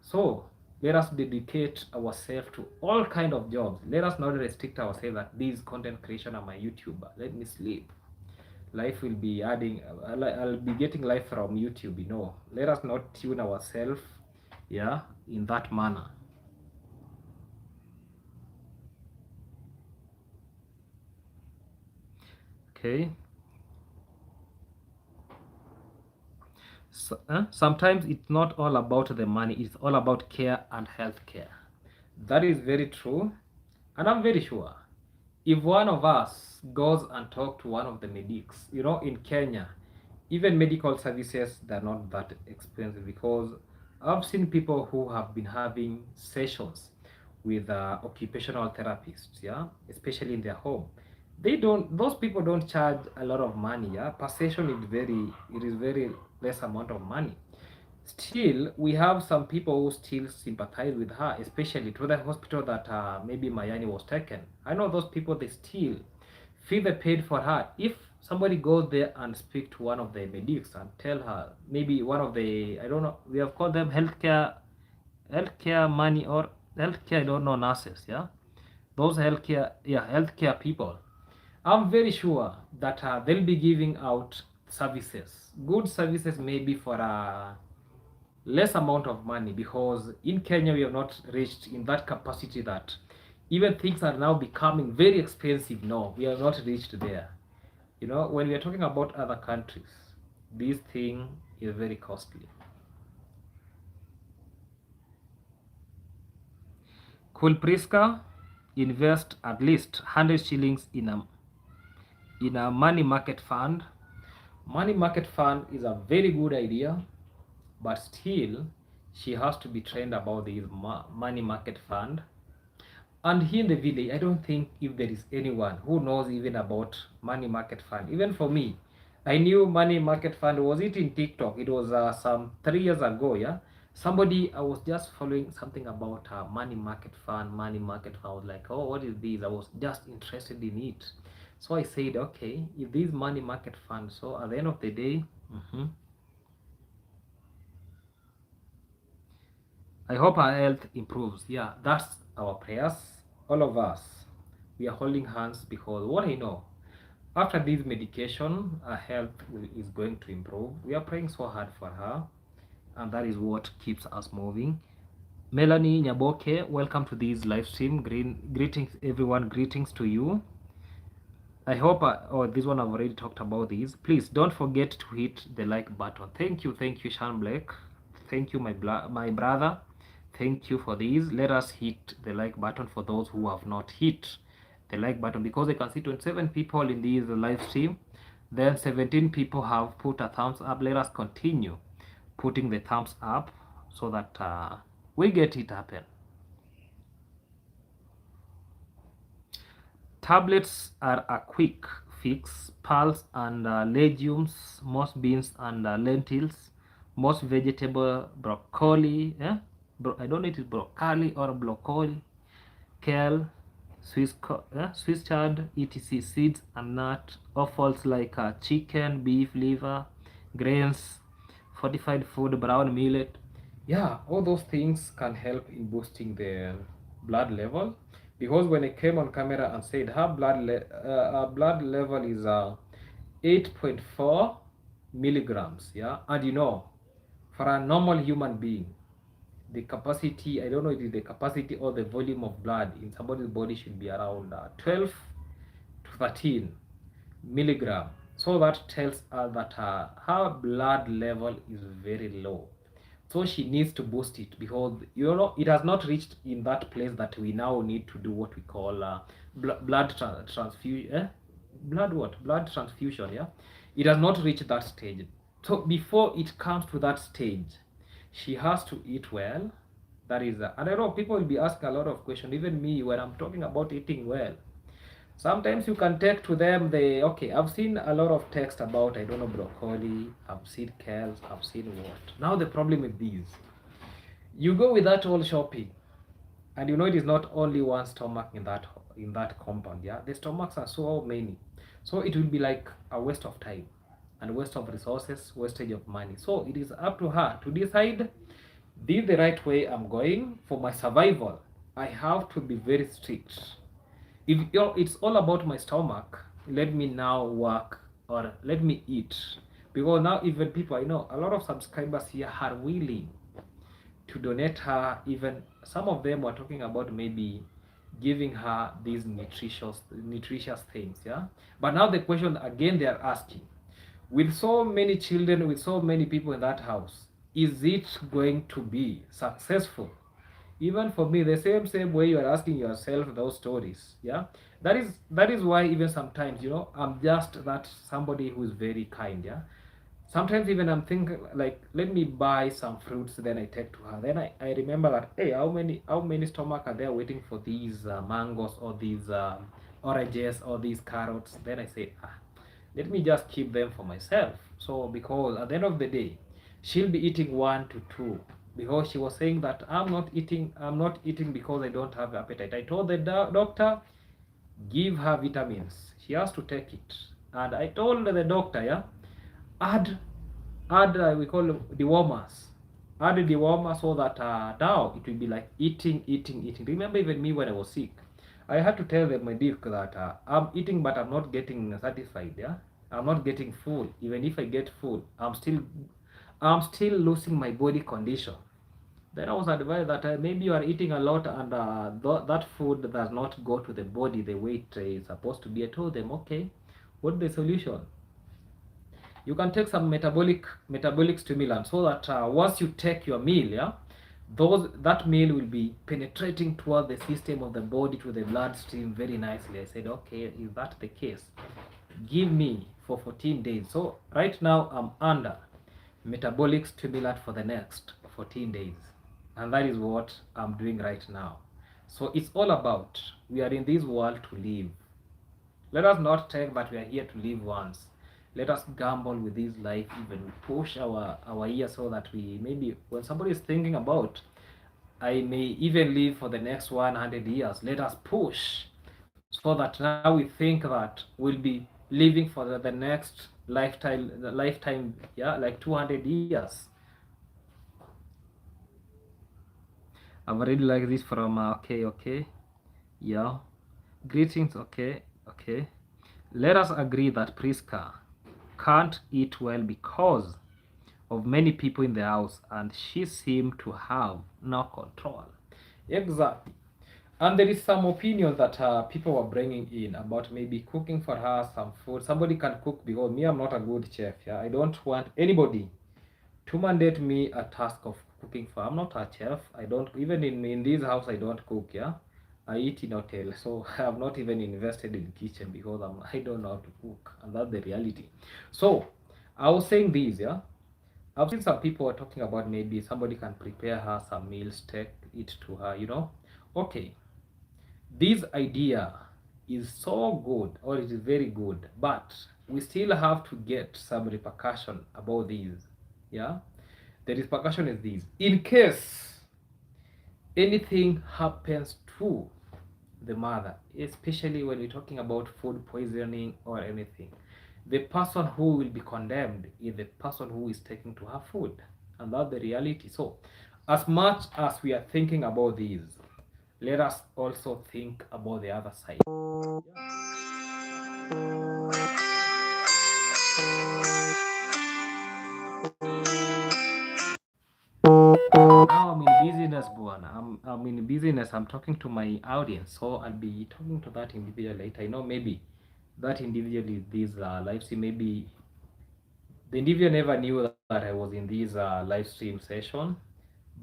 So let us dedicate ourselves to all kind of jobs. Let us not restrict ourselves that this content creation on my YouTuber. Let me sleep. Life will be adding. I'll be getting life from YouTube. You know. Let us not tune ourselves, yeah, in that manner. Okay. So, sometimes it's not all about the money. It's all about care and health care. That is very true, and I'm very sure if one of us goes and talk to one of the medics, you know, in Kenya, even medical services, they're not that expensive, because I've seen people who have been having sessions with occupational therapists, yeah, especially in their home. Those people don't charge a lot of money, yeah. Per session it is very less amount of money. Still, we have some people who still sympathize with her, especially to the hospital that maybe Mayani was taken. I know those people, they still feel the pain for her. If somebody goes there and speak to one of the medics and tell her, maybe one of the, I don't know, we have called them healthcare money, or healthcare, I don't know, nurses, yeah? Those healthcare, yeah, healthcare people. I'm very sure that they'll be giving out services, good services, maybe for less amount of money, because in Kenya we have not reached in that capacity that even things are now becoming very expensive. No, we have not reached there. You know, when we are talking about other countries, this thing is very costly. Could Prisca invest at least 100 shillings in a money market fund? Money market fund is a very good idea, but still she has to be trained about the money market fund. And here in the village, I don't think if there is anyone who knows even about money market fund. Even for me, I knew money market fund, was it in TikTok? It was some 3 years ago, yeah. Somebody, I was just following something about money market fund. I was like, oh, what is this? I was just interested in it. So I said, okay, if this money market fund, so at the end of the day, I hope our health improves. Yeah, that's our prayers. All of us, we are holding hands because what I know, after this medication, our health is going to improve. We are praying so hard for her, and that is what keeps us moving. Melanie Nyaboke, welcome to this live stream. Greetings, everyone. Greetings to you. I hope, this one I've already talked about this. Please don't forget to hit the like button. Thank you, Sean Blake. Thank you, my brother. Thank you for this. Let us hit the like button for those who have not hit the like button, because I can see 27 people in this live stream. Then 17 people have put a thumbs up. Let us continue putting the thumbs up so that we get it happen. Tablets are a quick fix. Pulse and legumes, most beans and lentils, most vegetable, broccoli. I don't know if it's broccoli or broccoli, kale, Swiss chard, etc. Seeds and nut, offals like chicken, beef liver, grains, fortified food, brown millet. Yeah, all those things can help in boosting the blood level, because when I came on camera and said her blood level is 8.4 milligrams, yeah, and you know, for a normal human being, the capacity, I don't know if it's the capacity or the volume of blood in somebody's body should be around 12 to 13 milligram. So that tells us that her blood level is very low. So she needs to boost it, because you know it has not reached in that place that we now need to do what we call blood transfusion. Blood transfusion. Yeah, it has not reached that stage. So before it comes to that stage, she has to eat well. That is, and I know people will be asking a lot of questions. Even me, when I'm talking about eating well, sometimes you can take to them the okay. I've seen a lot of text about, I don't know, broccoli. I've seen kales. I've seen what. Now the problem with these, you go with that whole shopping, and you know it is not only one stomach in that compound. Yeah, the stomachs are so many, so it will be like a waste of time and waste of resources, wastage of money. So it is up to her to decide, this the right way I'm going for my survival. I have to be very strict. If it's all about my stomach, let me now work, or let me eat, because now even people I know, a lot of subscribers here are willing to donate her. Even some of them were talking about maybe giving her these nutritious things. Yeah, but now the question again they are asking, with so many children, with so many people in that house, is it going to be successful? Even for me, the same way you are asking yourself those stories. Yeah, that is why even sometimes, you know, I'm just that somebody who is very kind. Yeah, sometimes even I'm thinking like, let me buy some fruits, then I take to her. Then I remember that, hey, how many stomach are there waiting for these mangoes, or these oranges, or these carrots? Then I say, let me just keep them for myself. So because at the end of the day, she'll be eating 1 to 2, because she was saying that I'm not eating because I don't have appetite. I told the doctor, give her vitamins, she has to take it. And I told the doctor, yeah, add we call them dewormers. Add the dewormer, so that now it will be like eating. Remember, even me when I was sick, I had to tell them, my doc, that I'm eating but I'm not getting satisfied. Yeah, I'm not getting full. Even if I get full, I'm still losing my body condition. Then I was advised that maybe you are eating a lot, and that food does not go to the body the way it is supposed to be. I told them, okay, what's the solution? You can take some metabolic stimulant, so that once you take your meal, yeah, that meal will be penetrating toward the system of the body, to the bloodstream very nicely. I said, okay, is that the case? Give me for 14 days. So right now I'm under metabolic stimulant for the next 14 days, and that is what I'm doing right now. So it's all about, we are in this world to live. Let us not take that we are here to live once. Let us gamble with this life, even push our ears so that we maybe when somebody is thinking about I may even live for the next 100 years, let us push so that now we think that we'll be living for the next lifetime, yeah, like 200 years. I've already like this from okay, yeah. Greetings, okay. Let us agree that Prisca can't eat well because of many people in the house and she seemed to have no control. Exactly. And there is some opinion that people were bringing in about maybe cooking for her some food. Somebody can cook because me, I'm not a good chef. Yeah, I don't want anybody to mandate me a task of cooking for. I'm not a chef. I don't even in this house. I don't cook. Yeah, I eat in hotel. So I have not even invested in kitchen because I don't know how to cook, and that's the reality. So I was saying this. Yeah, I've seen some people are talking about maybe somebody can prepare her some meals, take it to her. Okay, this idea is so good, or it is very good, but we still have to get some repercussion about these. Yeah, the repercussion is this: in case anything happens to the mother, especially when we're talking about food poisoning or anything, the person who will be condemned is the person who is taking to her food, and that's the reality. So as much as we are thinking about these, let us also think about the other side. Now I'm in business, Buana. I'm in business. I'm talking to my audience, so I'll be talking to that individual later. I know maybe that individual is this live stream. Maybe the individual never knew that I was in this live stream session,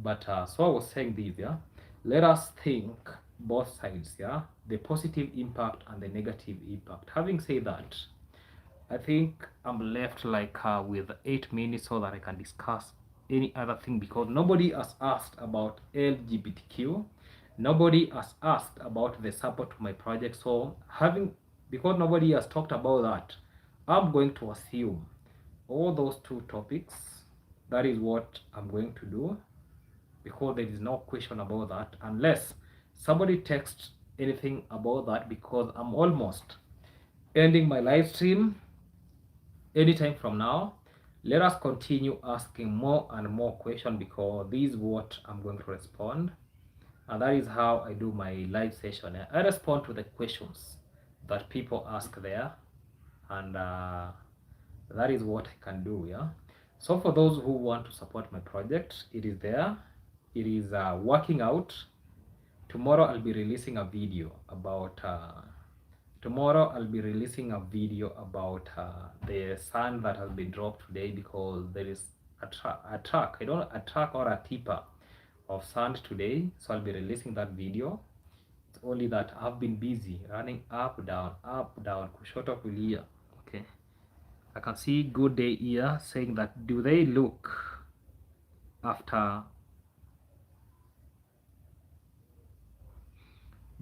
but so I was saying this. Yeah, let us think both sides. Yeah, the positive impact and the negative impact. Having said that, I think I'm left like with 8 minutes so that I can discuss any other thing because nobody has asked about LGBTQ. Nobody has asked about the support to my project. So because nobody has talked about that, I'm going to assume all those two topics. That is what I'm going to do because there is no question about that unless somebody texts anything about that because I'm almost ending my live stream anytime from now. Let us continue asking more and more questions because this is what I'm going to respond, and that is how I do my live session. I respond to the questions that people ask there, and that is what I can do. Yeah, so for those who want to support my project, it is there. It is working out. Tomorrow I'll be releasing a video about tomorrow I'll be releasing a video about the sand that has been dropped today because there is a truck, I don't know, a truck or a tipper of sand today. So I'll be releasing that video. It's only that I've been busy running up, down, kushoto, kulia. Okay. I can see good day here saying that after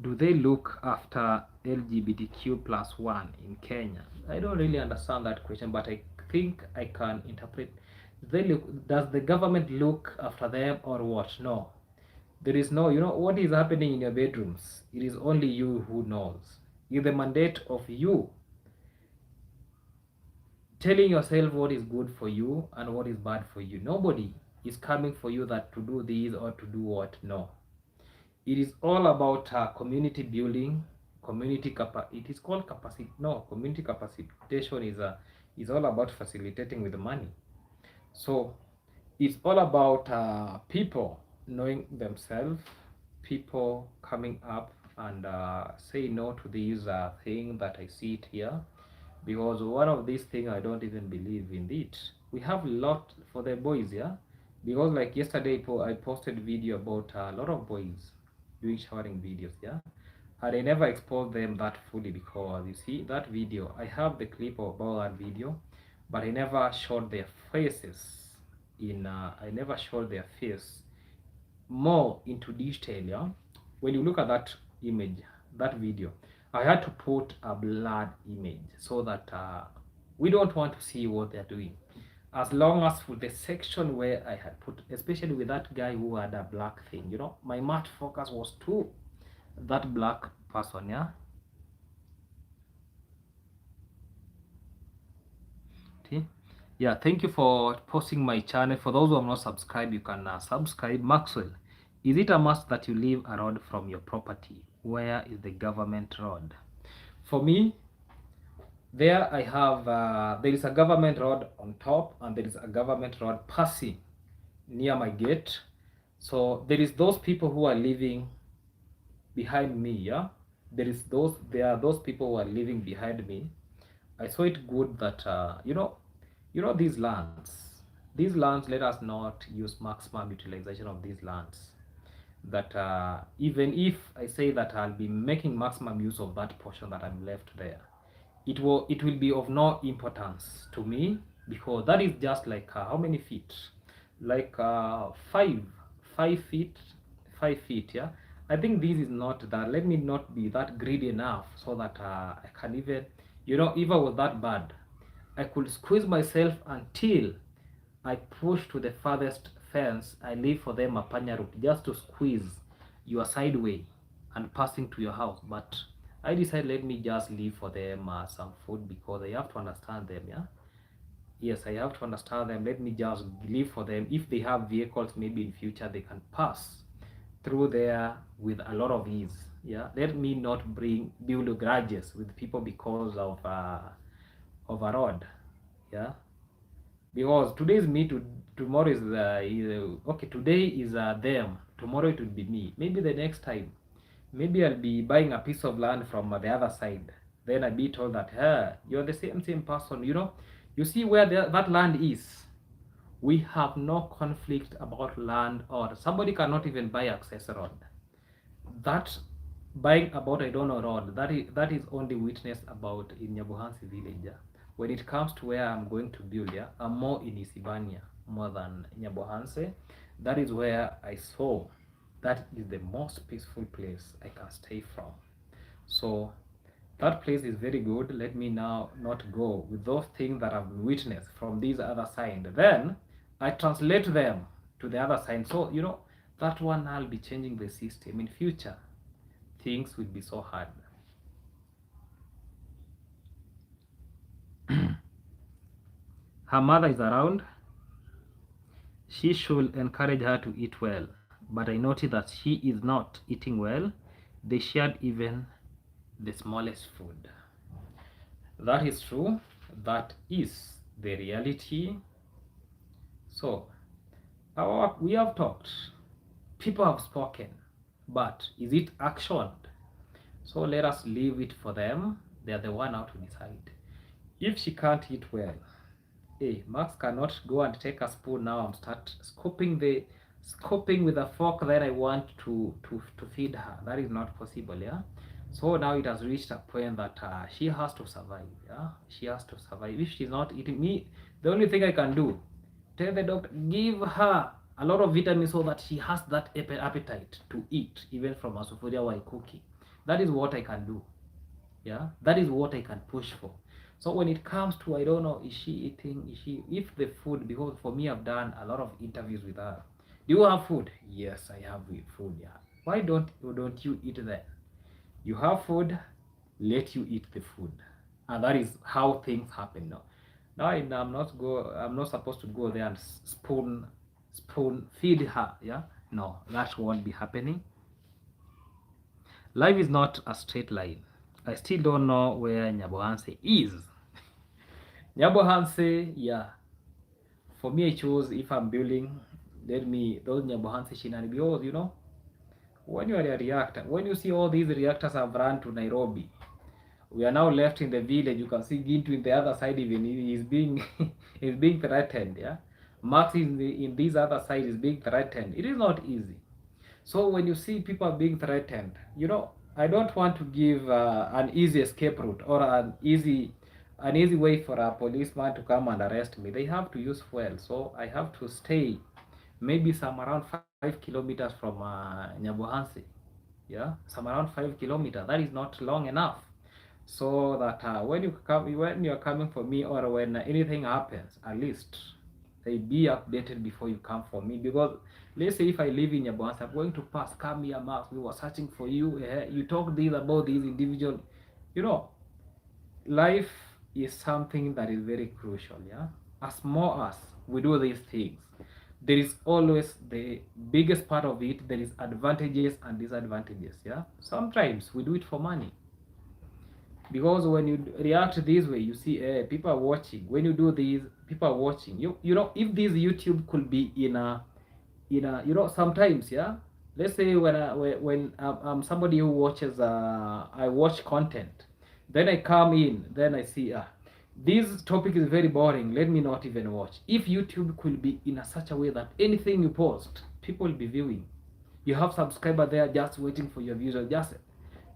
do they look after LGBTQ plus one in Kenya? I don't really understand that question, but I think I can interpret. Does the government look after them or what? No. There is no, what is happening in your bedrooms? It is only you who knows. It's the mandate of you telling yourself what is good for you and what is bad for you. Nobody is coming for you that to do this or to do what. No. It is all about community building, it is called capacity. No, community capacitation is all about facilitating with the money. So it's all about people knowing themselves, people coming up and say no to these thing that I see it here, because one of these things I don't even believe in it. We have a lot for the boys, yeah, because like yesterday I posted video about a lot of boys doing showering videos, yeah, and I never exposed them that fully because you see that video, I have the clip about that video, but I never showed their faces I never showed their face more into detail. Yeah, when you look at that image, that video, I had to put a blurred image so that We don't want to see what they're doing. As long as for the section where I had put, especially with that guy who had a black thing, you know, my math focus was to that black person, yeah. See? Yeah, thank you for posting my channel. For those who have not subscribed, you can subscribe. Maxwell, is it a must that you leave a road from your property? Where is the government road? For me, there I have, there is a government road on top and there is a government road passing near my gate. So there is those people who are living behind me, yeah. There are those people who are living behind me. I saw it good that these lands, let us not use maximum utilization of these lands. That even if I say that I'll be making maximum use of that portion that I'm left there, it will be of no importance to me, because that is just like how many feet, like 5 feet, 5 feet, yeah. I think this is not that, let me not be that greedy enough so that I can even, even with that bad, I could squeeze myself until I push to the farthest fence. I leave for them a panya route just to squeeze your sideway and passing to your house. But I decided, let me just leave for them some food, because I have to understand them. Yeah. Yes, I have to understand them. Let me just leave for them. If they have vehicles, maybe in future they can pass through there with a lot of ease. Yeah. Let me not build grudges with people because of a road. Yeah, because today is me, tomorrow is okay, today is them, tomorrow it will be me, maybe the next time, maybe I'll be buying a piece of land from the other side, then I'll be told that, hey, you're the same person, you see where that land is. We have no conflict about land, or somebody cannot even buy access road. That buying about I don't know road, that is only witnessed about in Nyabuhansi village. Yeah. When it comes to where I'm going to build, yeah, I'm more in Isibania more than Nyabuhansi. That is where I saw that is the most peaceful place I can stay from. So that place is very good. Let me now not go with those things that I've witnessed from this other side. Then I translate them to the other side. So that one I'll be changing the system in future. Things will be so hard. Her mother is around. She should encourage her to eat well. But I noticed that she is not eating well. They shared even the smallest food. That is true. That is the reality. So, we have talked. People have spoken. But is it actioned? So let us leave it for them. They are the one how to decide. If she can't eat well, hey, Max cannot go and take a spoon now and start scooping with a fork. Then I want to feed her. That is not possible. Yeah. So now it has reached a point that she has to survive. Yeah, she has to survive. If she's not eating me, the only thing I can do, tell the doctor, give her a lot of vitamins so that she has that appetite to eat, even from a sufuria while cooking. That is what I can do. Yeah, that is what I can push for. So when it comes to, I don't know, is she eating, if the food, because for me I've done a lot of interviews with her. Do you have food? Yes, I have food. Yeah. Why don't you eat then? You have food, let you eat the food. And that is how things happen now. Now I'm not supposed to go there and spoon feed her. Yeah. No, that won't be happening. Life is not a straight line. I still don't know where Nyabohanse is. Nyabohanse, yeah. For me, I chose, if I'm building, those Nyabohanse shinani, because when you are a reactor, when you see all these reactors have run to Nairobi, we are now left in the village. You can see Gintu in the other side, even is being is being threatened. Yeah, Max in this other side is being threatened. It is not easy. So when you see people being threatened, I don't want to give an easy escape route or an easy way for a policeman to come and arrest me. They have to use fuel, so I have to stay maybe some around 5 kilometers from Nyabuhansi. Yeah, some around 5 kilometers. That is not long enough. so that when you're coming for me, or when anything happens, at least they be updated before you come for me. Because let's say if I live in your bounce, I'm going to pass, come here, Max, we were searching for you, you talk this about these individual, you know. Life is something that is very crucial, yeah. As more as we do these things, there is always the biggest part of it, there is advantages and disadvantages, yeah. Sometimes we do it for money, because when you react this way, you see people are watching. When you do these, people are watching you know. If this YouTube could be in a you know, sometimes, yeah, let's say when I'm somebody who watches, I watch content, then I come in, then I see, this topic is very boring, let me not even watch. If YouTube could be in a such a way that anything you post, people will be viewing, you have subscriber there just waiting for your views, just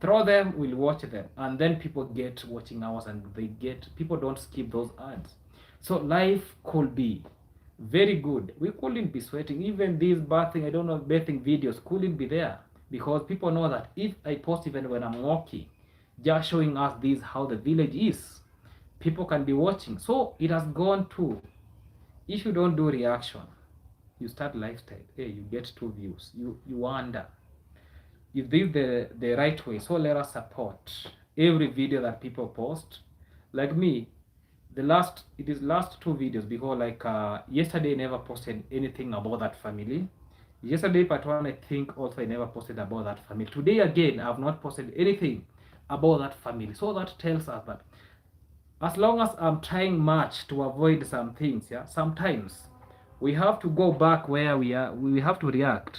throw them, will watch them, and then people get watching hours, and they get, people don't skip those ads. So life could be very good. We couldn't be sweating. Even these bathing, I don't know, bathing videos couldn't be there, because people know that if I post even when I'm walking, just showing us this how the village is, people can be watching. So it has gone to, if you don't do reaction, you start lifestyle, hey, you get 2 views, you wonder if this is the right way. So let us support every video that people post. Like me, it is last 2 videos, because like yesterday I never posted anything about that family. Yesterday part 1, I think also I never posted about that family. Today again, I have not posted anything about that family. So that tells us that as long as I'm trying much to avoid some things, yeah, sometimes we have to go back where we are, we have to react.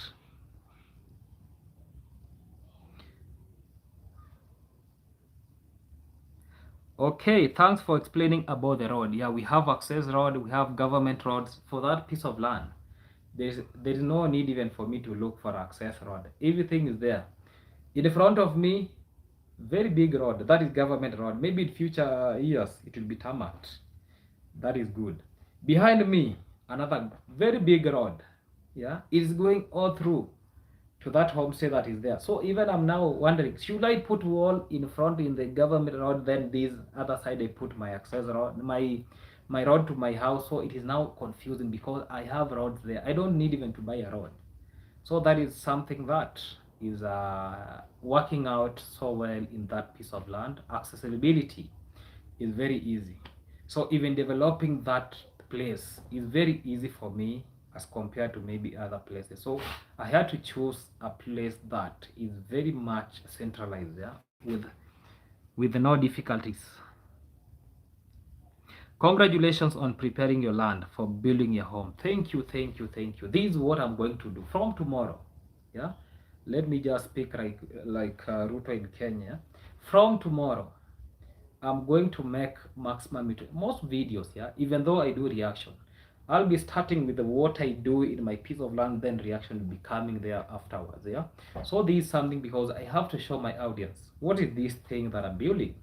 Okay, thanks for explaining about the road. Yeah, we have access road, we have government roads for that piece of land. There is no need even for me to look for access road. Everything is there. In the front of me, very big road. That is government road. Maybe in future years it will be tarmacked. That is good. Behind me, another very big road. Yeah, it is going all through to that homestay that is there. So even I'm now wondering, should I put wall in front in the government road, then this other side I put my access road, my road to my house. So it is now confusing, because I have roads there, I don't need even to buy a road. So that is something that is working out so well in that piece of land. Accessibility is very easy. So even developing that place is very easy for me as compared to maybe other places. So I had to choose a place that is very much centralized, yeah, with no difficulties. Congratulations on preparing your land for building your home. Thank you, thank you, thank you. This is what I'm going to do from tomorrow. Yeah, let me just speak like Ruto in Kenya. From tomorrow, I'm going to make maximum most videos, yeah, even though I do reaction. I'll be starting with what I do in my piece of land, then reaction will be coming there afterwards, yeah. So this is something, because I have to show my audience what is this thing that I'm building.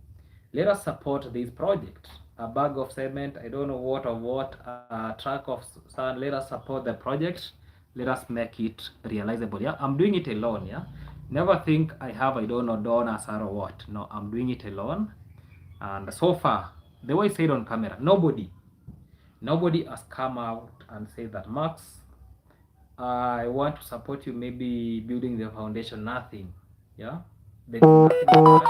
Let us support this project. A bag of cement, I don't know what or what, a truck of sand. Let us support the project. Let us make it realizable, yeah. I'm doing it alone, yeah. Never think I have, I don't know, donors or what. No, I'm doing it alone. And so far, the way I said on camera, nobody has come out and said that, Max, I want to support you, maybe building the foundation. Nothing, yeah. There is nothing like that.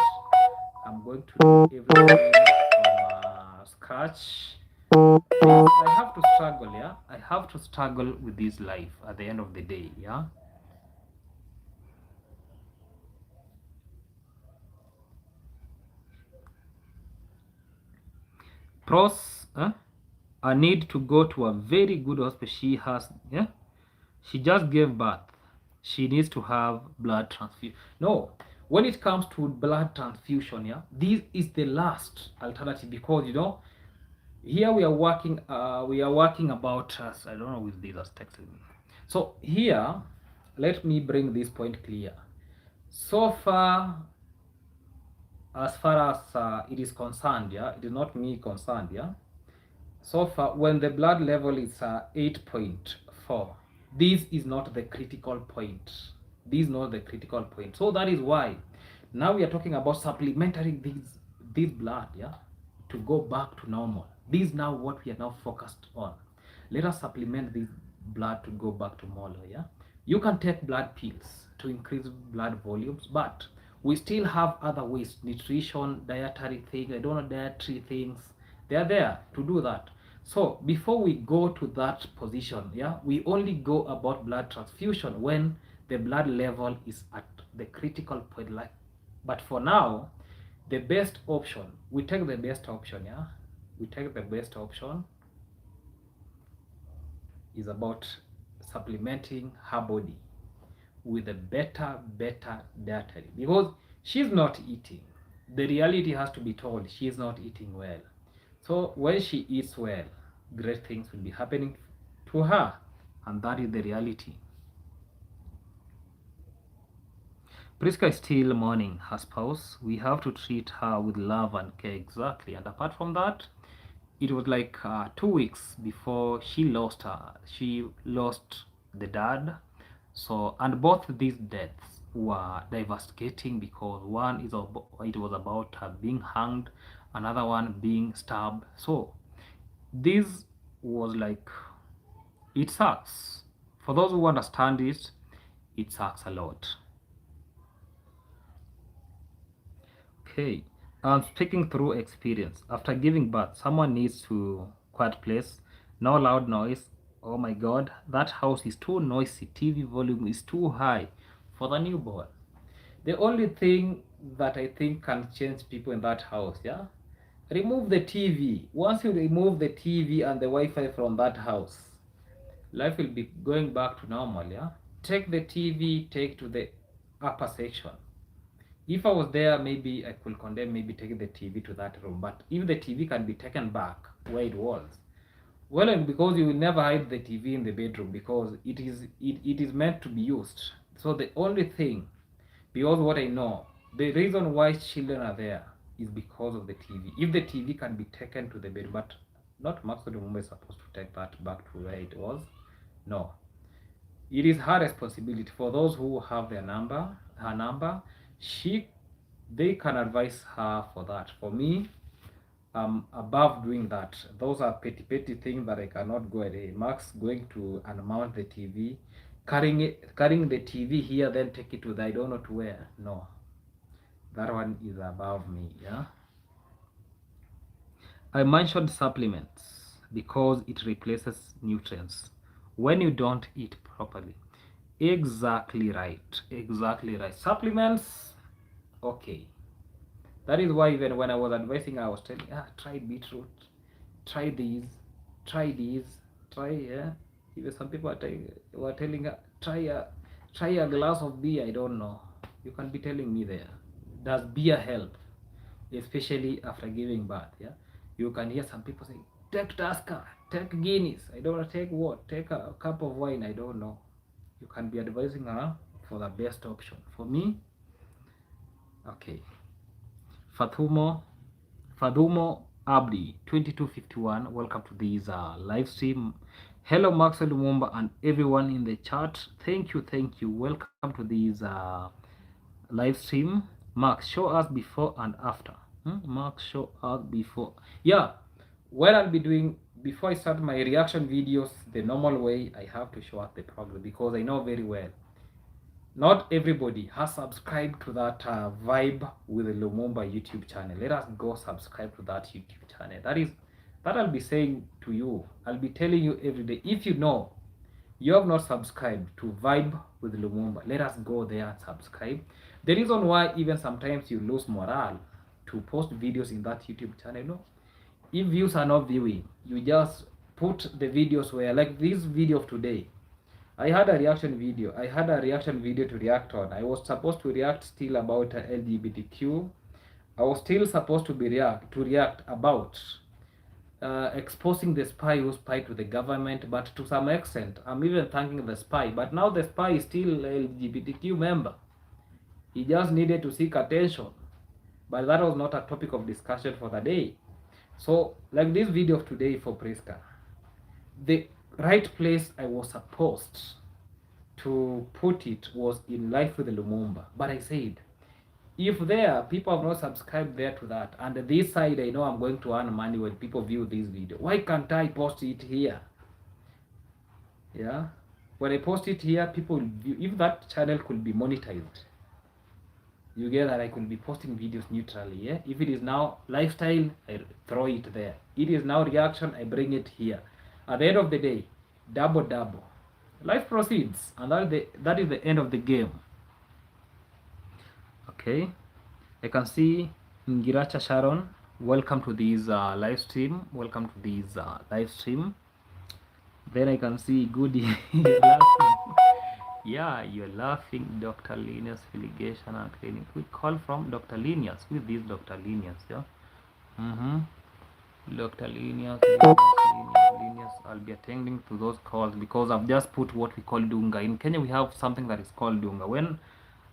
I'm going to do everything from scratch. I have to struggle, yeah. I have to struggle with this life at the end of the day, yeah. Pros, I need to go to a very good hospital. She has, yeah, she just gave birth. She needs to have blood transfusion. No, when it comes to blood transfusion, yeah, this is the last alternative, because you know, here we are working about I don't know with this as texting me. So here, let me bring this point clear. So far, as far as it is concerned, yeah, it is not me concerned, yeah. So far, when the blood level is 8.4, this is not the critical point. This is not the critical point. So that is why now we are talking about supplementary this blood, yeah, to go back to normal. This is now what we are now focused on. Let us supplement this blood to go back to normal, yeah. You can take blood pills to increase blood volumes, but we still have other ways, nutrition, dietary things, I don't know, dietary things, they are there to do that. So before we go to that position, yeah, we only go about blood transfusion when the blood level is at the critical point. Like, but for now, the best option, we take the best option, yeah, we take the best option is about supplementing her body with a better dietary, because she's not eating. The reality has to be told, she is not eating well. So when she eats well, great things will be happening to her, and that is the reality. Prisca is still mourning her spouse. We have to treat her with love and care, exactly. And apart from that, it was like 2 weeks before she lost the dad. So, and both these deaths were devastating, because one is it was about her being hanged, another one being stabbed. So this was like, it sucks. For those who understand it, it sucks a lot. Okay, speaking through experience. After giving birth, someone needs to quiet place, no loud noise. Oh my God, that house is too noisy. TV volume is too high for the newborn. The only thing that I think can change people in that house, yeah, remove the TV. Once you remove the TV and the Wi-Fi from that house, life will be going back to normal, yeah. Take the TV, take to the upper section. If I was there, maybe I could condemn, maybe taking the TV to that room. But if the TV can be taken back where it was, well, and because you will never hide the TV in the bedroom, because it is meant to be used. So the only thing, because what I know, the reason why children are there is because of the TV. If the TV can be taken to the bed, but not Maxwell Lumumba is supposed to take that back to where it was. No, it is her responsibility. For those who have her number, they can advise her for that. For me, above doing that, those are petty things that I cannot go ahead. Max going to unmount the TV, carrying the TV here, then take it to the I don't know to where. No, that one is above me. Yeah, I mentioned supplements because it replaces nutrients when you don't eat properly. Exactly right. Supplements, okay. That is why even when I was advising, I was telling, try beetroot, try these, yeah. Even some people were telling her, try a glass of beer. I don't know. You can be telling me there. Does beer help? Especially after giving birth, yeah. You can hear some people saying, take Tusker, take Guinness. I don't know, take what? Take a cup of wine. I don't know. You can be advising her for the best option. For me, okay. Fadumo Abdi 2251, welcome to this live stream. Hello Maxwell Lumumba and everyone in the chat. Thank you. Welcome to this live stream. Max, show us before and after. Max, show us before. Yeah, what I'll be doing before I start my reaction videos the normal way, I have to show us the progress, because I know very well not everybody has subscribed to that Vibe with the Lumumba YouTube channel. Let us go subscribe to that YouTube channel. That I'll be saying to you. I'll be telling you every day. If you know you have not subscribed to Vibe with Lumumba, let us go there and subscribe. The reason why even sometimes you lose morale to post videos in that YouTube channel, no? If views are not viewing, you just put the videos where, like this video of today, I had a reaction video to react on. I was supposed to react still about LGBTQ. I was still supposed to react about exposing the spy who spied to the government, but to some extent, I'm even thanking the spy. But now the spy is still LGBTQ member. He just needed to seek attention, but that was not a topic of discussion for the day. So, like this video of today for Prisca, the right place I was supposed to put it was in Life with Lumumba, but I said If there people have not subscribed there to that, and this side I know I'm going to earn money when people view this video, why can't I post it here? Yeah, when I post it here, people will view. If that channel could be monetized, you get that I could be posting videos neutrally. Yeah, if it is now lifestyle, I throw it there. It is now reaction, I bring it here. At the end of the day, double double, life proceeds, and that is the end of the game. Okay, I can see Ngiracha Sharon. Welcome to this live stream. Welcome to this live stream. Then I can see Goody. You're laughing. Yeah, you're laughing. Dr. Linus Irrigation and Cleaning. We call from Dr. Linus. With this Dr. Linus, yeah. Dr. Linus. I'll be attending to those calls because I've just put what we call Dunga. In Kenya, we have something that is called Dunga. When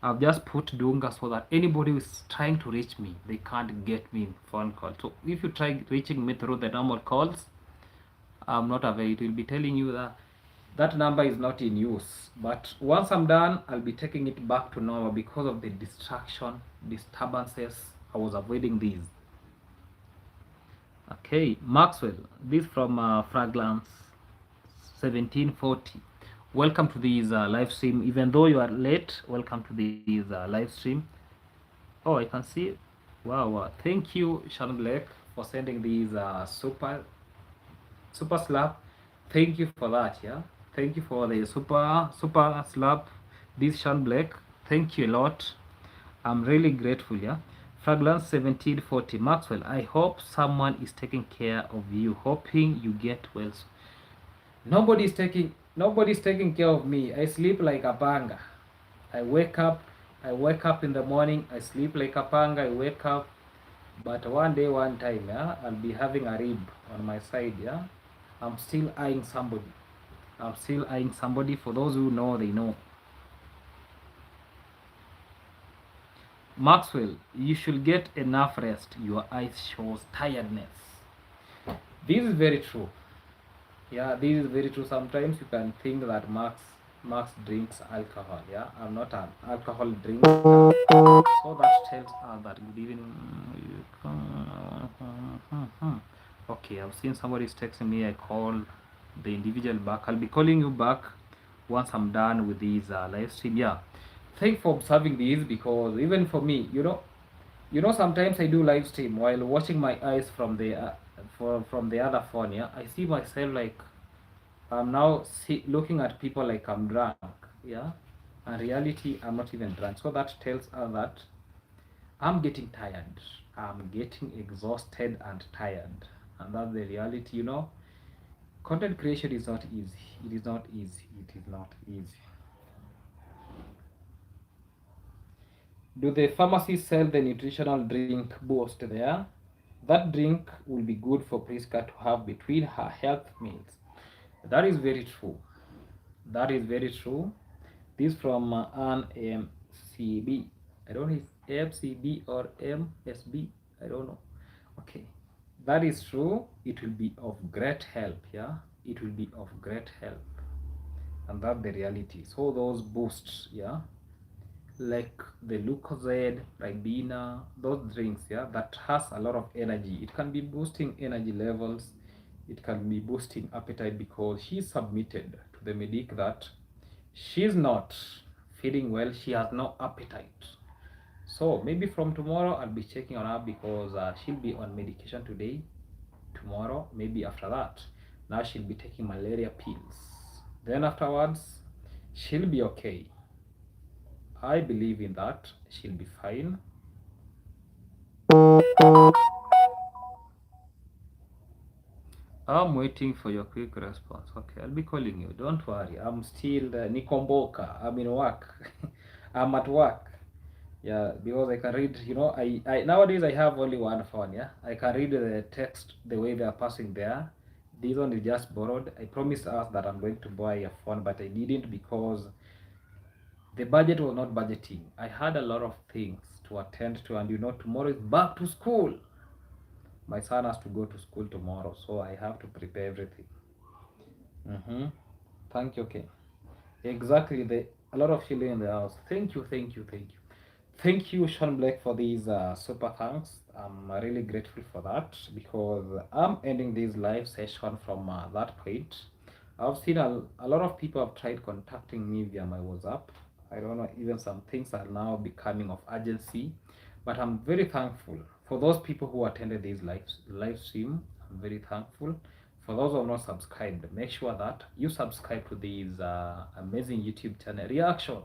I've just put Dunga so that anybody who is trying to reach me, they can't get me in phone call. So if you try reaching me through the normal calls, I'm not available. It will be telling you that that number is not in use. But once I'm done, I'll be taking it back to normal because of the distraction, disturbances. I was avoiding these. Okay, Maxwell, this from Fragrance 1740. Welcome to this live stream. Even though you are late, welcome to this live stream. Oh, I can see. Wow. Thank you, Sharon Blake, for sending these super slap. Thank you for that. Yeah, thank you for the super slap. This Sharon Blake. Thank you a lot. I'm really grateful. Yeah. Fragrance 1740. Maxwell, I hope someone is taking care of you. Hoping you get well. Nobody's taking care of me. I sleep like a panga. I wake up in the morning, I sleep like a panga, I wake up. But one day, one time, yeah, I'll be having a rib on my side, yeah. I'm still eyeing somebody. I'm still eyeing somebody. For those who know, they know. Maxwell, you should get enough rest. Your eyes shows tiredness. This is very true. Yeah, this is very true. Sometimes you can think that Max drinks alcohol. Yeah, I'm not an alcohol drinker. So that tells us that good evening. Okay, I've seen somebody is texting me. I call the individual back. I'll be calling you back once I'm done with this live stream. Yeah, thanks for observing these because even for me, sometimes I do live stream while watching my eyes from the from the other phone. Yeah, I see myself like I'm now looking at people like I'm drunk. Yeah, in reality, I'm not even drunk. So that tells us that I'm getting tired. I'm getting exhausted and tired. And that's the reality, Content creation is not easy. It is not easy. It is not easy. Do the pharmacies sell the nutritional drink Boost there? That drink will be good for Prisca to have between her health meals. That is very true. That is very true. This from an MCB. I don't know if MCB or MSB. I don't know. Okay, that is true. It will be of great help. Yeah, it will be of great help, and that's the reality. So those boosts, yeah, like the Lucozade, Ribena, those drinks, yeah, that has a lot of energy. It can be boosting energy levels. It can be boosting appetite because she's submitted to the medic that she's not feeling well. She has no appetite. So maybe from tomorrow I'll be checking on her because she'll be on medication today. Tomorrow, maybe after that, now she'll be taking malaria pills. Then afterwards, she'll be okay. I believe in that. She'll be fine. I'm waiting for your quick response. Okay, I'll be calling you. Don't worry. I'm still Nikomboka. I'm in work. I'm at work. Yeah, because I can read, I nowadays I have only one phone, yeah. I can read the text the way they are passing there. This one is just borrowed. I promised us that I'm going to buy a phone, but I didn't because the budget was not budgeting. I had a lot of things to attend to, and tomorrow is back to school. My son has to go to school tomorrow, so I have to prepare everything. Thank you. Okay. Exactly. A lot of children in the house. Thank you. Thank you, Sean Blake, for these super thanks. I'm really grateful for that because I'm ending this live session from that point. I've seen a lot of people have tried contacting me via my WhatsApp. I don't know, even some things are now becoming of urgency, but I'm very thankful for those people who attended this live stream. I'm very thankful. For those who have not subscribed, make sure that you subscribe to this amazing YouTube channel. Reaction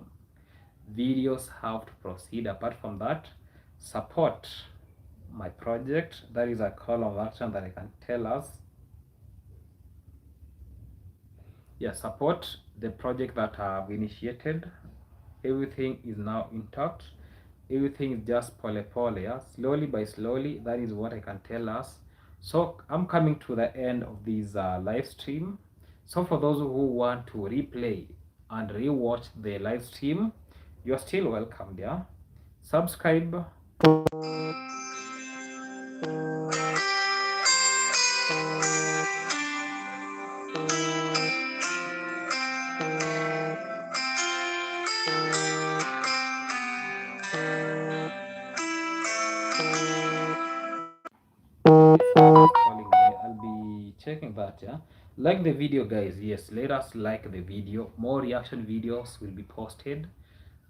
videos have to proceed. Apart from that, support my project. That is a call of action that I can tell us. Yeah, support the project that I've initiated. Everything is now intact. Everything is just pole pole, yeah, slowly by slowly. That is what I can tell us. So I'm coming to the end of this live stream. So for those who want to replay and rewatch the live stream, you're still welcome there. Yeah? Subscribe. Calling me. I'll be checking that. Yeah, like the video, guys. Yes, let us like the video. More reaction videos will be posted.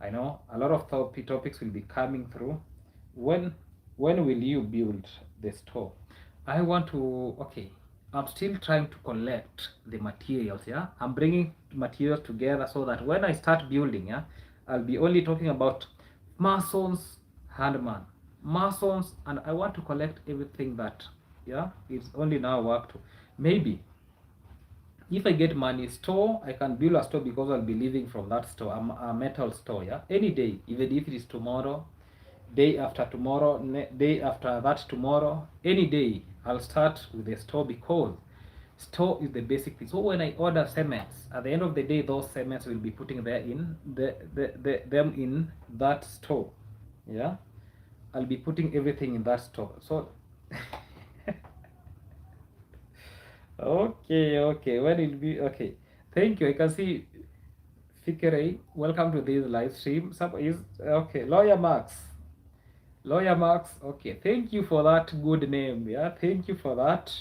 I know a lot of topics will be coming through. When when will you build the store? I want to. Okay, I'm still trying to collect the materials. Yeah, I'm bringing materials together so that when I start building, yeah, I'll be only talking about masons, handman, masons, and I want to collect everything that, yeah, it's only now work to. Maybe if I get money, store, I can build a store because I'll be living from that store, a metal store, yeah, any day, even if it is tomorrow, day after tomorrow, day after that tomorrow, any day, I'll start with the store because store is the basic thing. So when I order cements, at the end of the day, those cements will be putting there in them in that store, yeah. I'll be putting everything in that store. So okay, okay. When it be okay. Thank you. I can see Fikere. Welcome to this live stream. Some is okay. Lawyer Max. Lawyer Max. Okay. Thank you for that good name. Yeah. Thank you for that.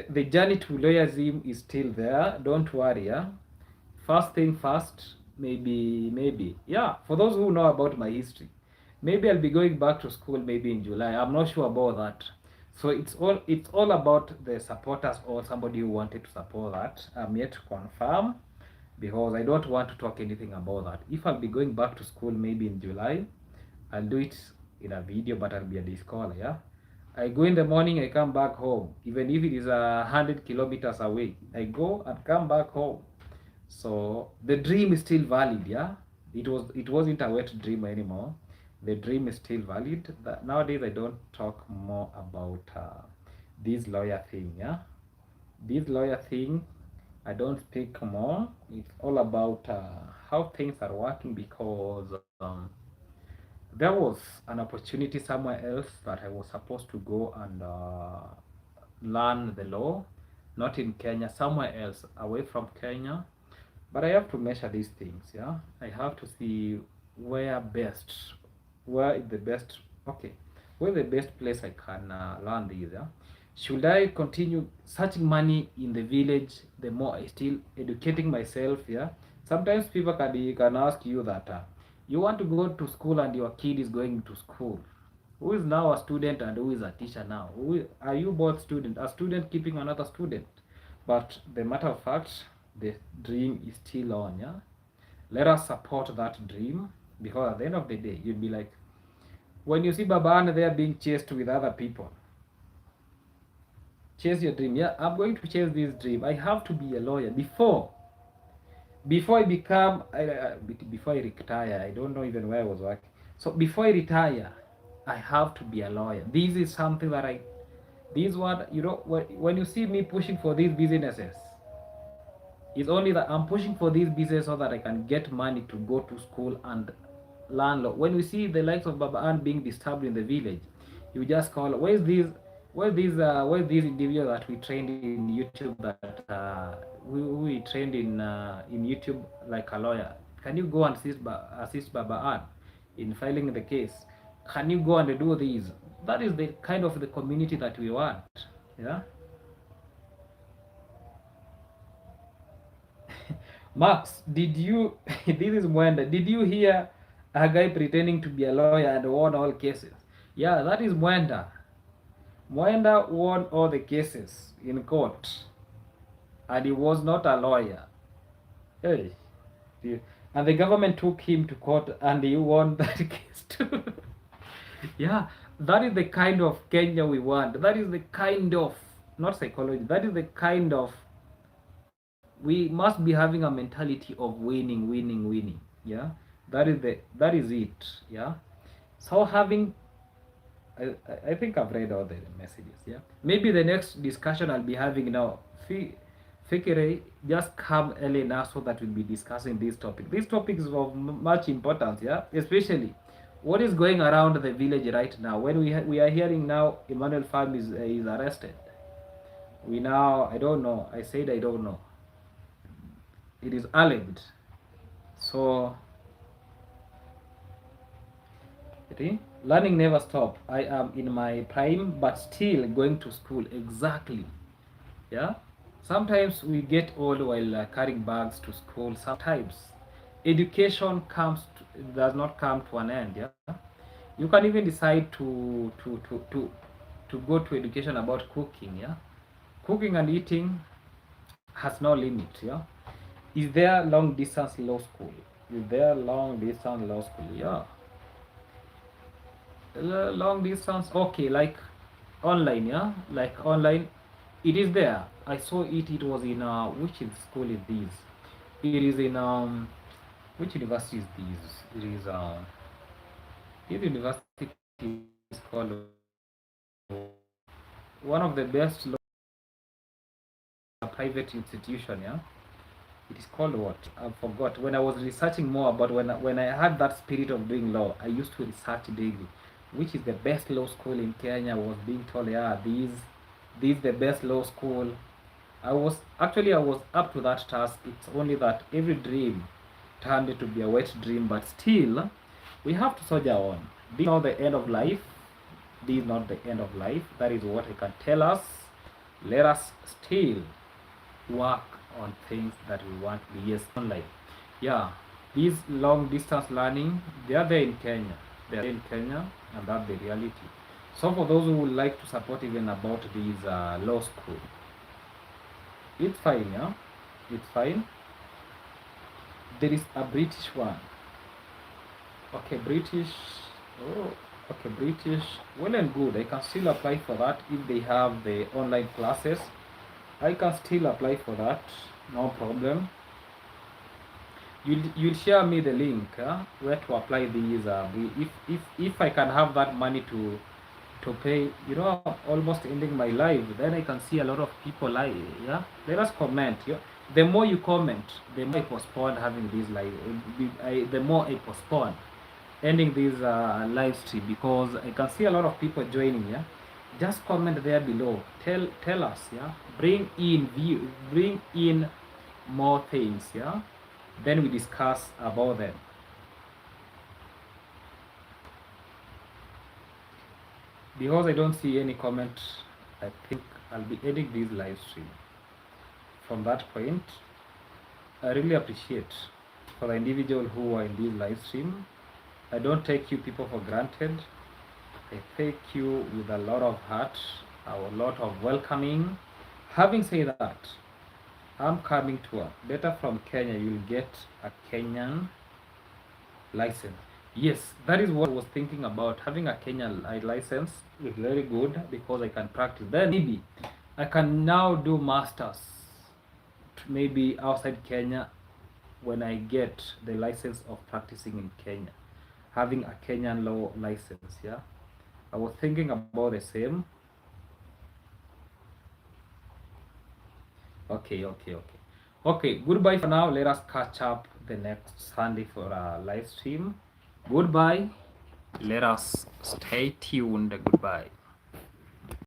The journey to lawyerism is still there. Don't worry. Yeah. First thing first. Maybe. Yeah. For those who know about my history, maybe I'll be going back to school maybe in July. I'm not sure about that. So it's all about the supporters or somebody who wanted to support that. I'm yet to confirm because I don't want to talk anything about that. If I'll be going back to school maybe in July, I'll do it in a video, but I'll be a day scholar. Yeah, I go in the morning, I come back home, even if it is 100 kilometers away. I go and come back home. So the dream is still valid. Yeah, it wasn't a wet dream anymore. The dream is still valid. Nowadays I don't talk more about this lawyer thing. Yeah, this lawyer thing, I don't speak more. It's all about how things are working because there was an opportunity somewhere else that I was supposed to go and learn the law, not in Kenya, somewhere else away from Kenya. But I have to measure these things. Yeah, I have to see where best, where is the best. Okay, where the best place I can learn these. Yeah, should I continue searching money in the village? The more I still educating myself. Yeah, sometimes people can ask you that you want to go to school and your kid is going to school. Who is now a student and who is a teacher now? Are you both student? A student keeping another student? But the matter of fact, the dream is still on. Yeah, let us support that dream because at the end of the day, you'll be like, when you see Baba Anne there being chased with other people, chase your dream. Yeah, I'm going to chase this dream. I have to be a lawyer before I become before I retire. I don't know even where I was working. So before I retire, I have to be a lawyer. This is something that this one, when you see me pushing for these businesses, it's only that I'm pushing for this business so that I can get money to go to school and learn law. When we see the likes of Baba Ann being disturbed in the village, you just call, where's these individuals that we trained in YouTube, that we trained in YouTube like a lawyer? Can you go and assist Baba Ann? in filing the case. Can you go and do this? That is the kind of the community that we want. Yeah. Max, did you this is Mwenda. Did you hear a guy pretending to be a lawyer and won all cases? Yeah, that is Mwenda. Mwenda won all the cases in court and he was not a lawyer. Hey. And the government took him to court and he won that case too. Yeah, that is the kind of Kenya we want. That is the kind of, not psychology, that is the kind of, we must be having a mentality of winning, winning, winning. Yeah, that is it. Yeah, so having, I think I've read all the messages. Yeah, maybe the next discussion I'll be having now, Fikire, just come early now so that we'll be discussing this topic. This topic is of much importance. Yeah, especially what is going around the village right now. When we are hearing now Emmanuel Farm is arrested. We now, I don't know. I said I don't know. It is alleged. So, learning never stop. I am in my prime, but still going to school. Exactly. Yeah. Sometimes we get old while carrying bags to school. Sometimes education does not come to an end. Yeah. You can even decide to go to education about cooking. Yeah. Cooking and eating has no limit. Yeah. Is there long distance law school? Is there long distance law school? Yeah. Long distance, okay, like online. Yeah, like online, it is there. I saw it. It was in which school is this? It is in which university is this? It is this university is called one of the best private institution. Yeah, it is called what? I forgot. When I was researching more about, when I had that spirit of doing law, I used to research daily which is the best law school in Kenya. Was being told, yeah, this the best law school. I was up to that task. It's only that every dream turned to be a wet dream, but still we have to soldier on. This is not the end of life. This is not the end of life. That is what I can tell us. Let us still work on things that we want years online. Yeah, these long distance learning, they are there in Kenya. They are in Kenya, and that's the reality. So for those who would like to support even about this law school, it's fine. Yeah, it's fine. There is a British one. Okay, British. Oh, okay, British. Well and good. I can still apply for that if they have the online classes. I can still apply for that. No problem. You'll share me the link where to apply these. If I can have that money to pay, almost ending my life, then I can see a lot of people live. Yeah, let us comment. Yeah, the more you comment, the more I postpone having this live. The more I postpone ending this live stream, because I can see a lot of people joining. Yeah, just comment there below. Tell us. Yeah, bring in more things. Yeah. Then we discuss about them. Because I don't see any comment, I think I'll be ending this live stream. From that point, I really appreciate for the individual who are in this live stream. I don't take you people for granted. I take you with a lot of heart, a lot of welcoming. Having said that, I'm coming to a better from Kenya. You'll get a Kenyan license. Yes, that is what I was thinking about. Having a Kenyan license is very good because I can practice. Then maybe I can now do masters maybe outside Kenya when I get the license of practicing in Kenya. Having a Kenyan law license, yeah. I was thinking about the same. Okay, goodbye for now. Let us catch up the next Sunday for a live stream. Goodbye. Let us stay tuned. Goodbye.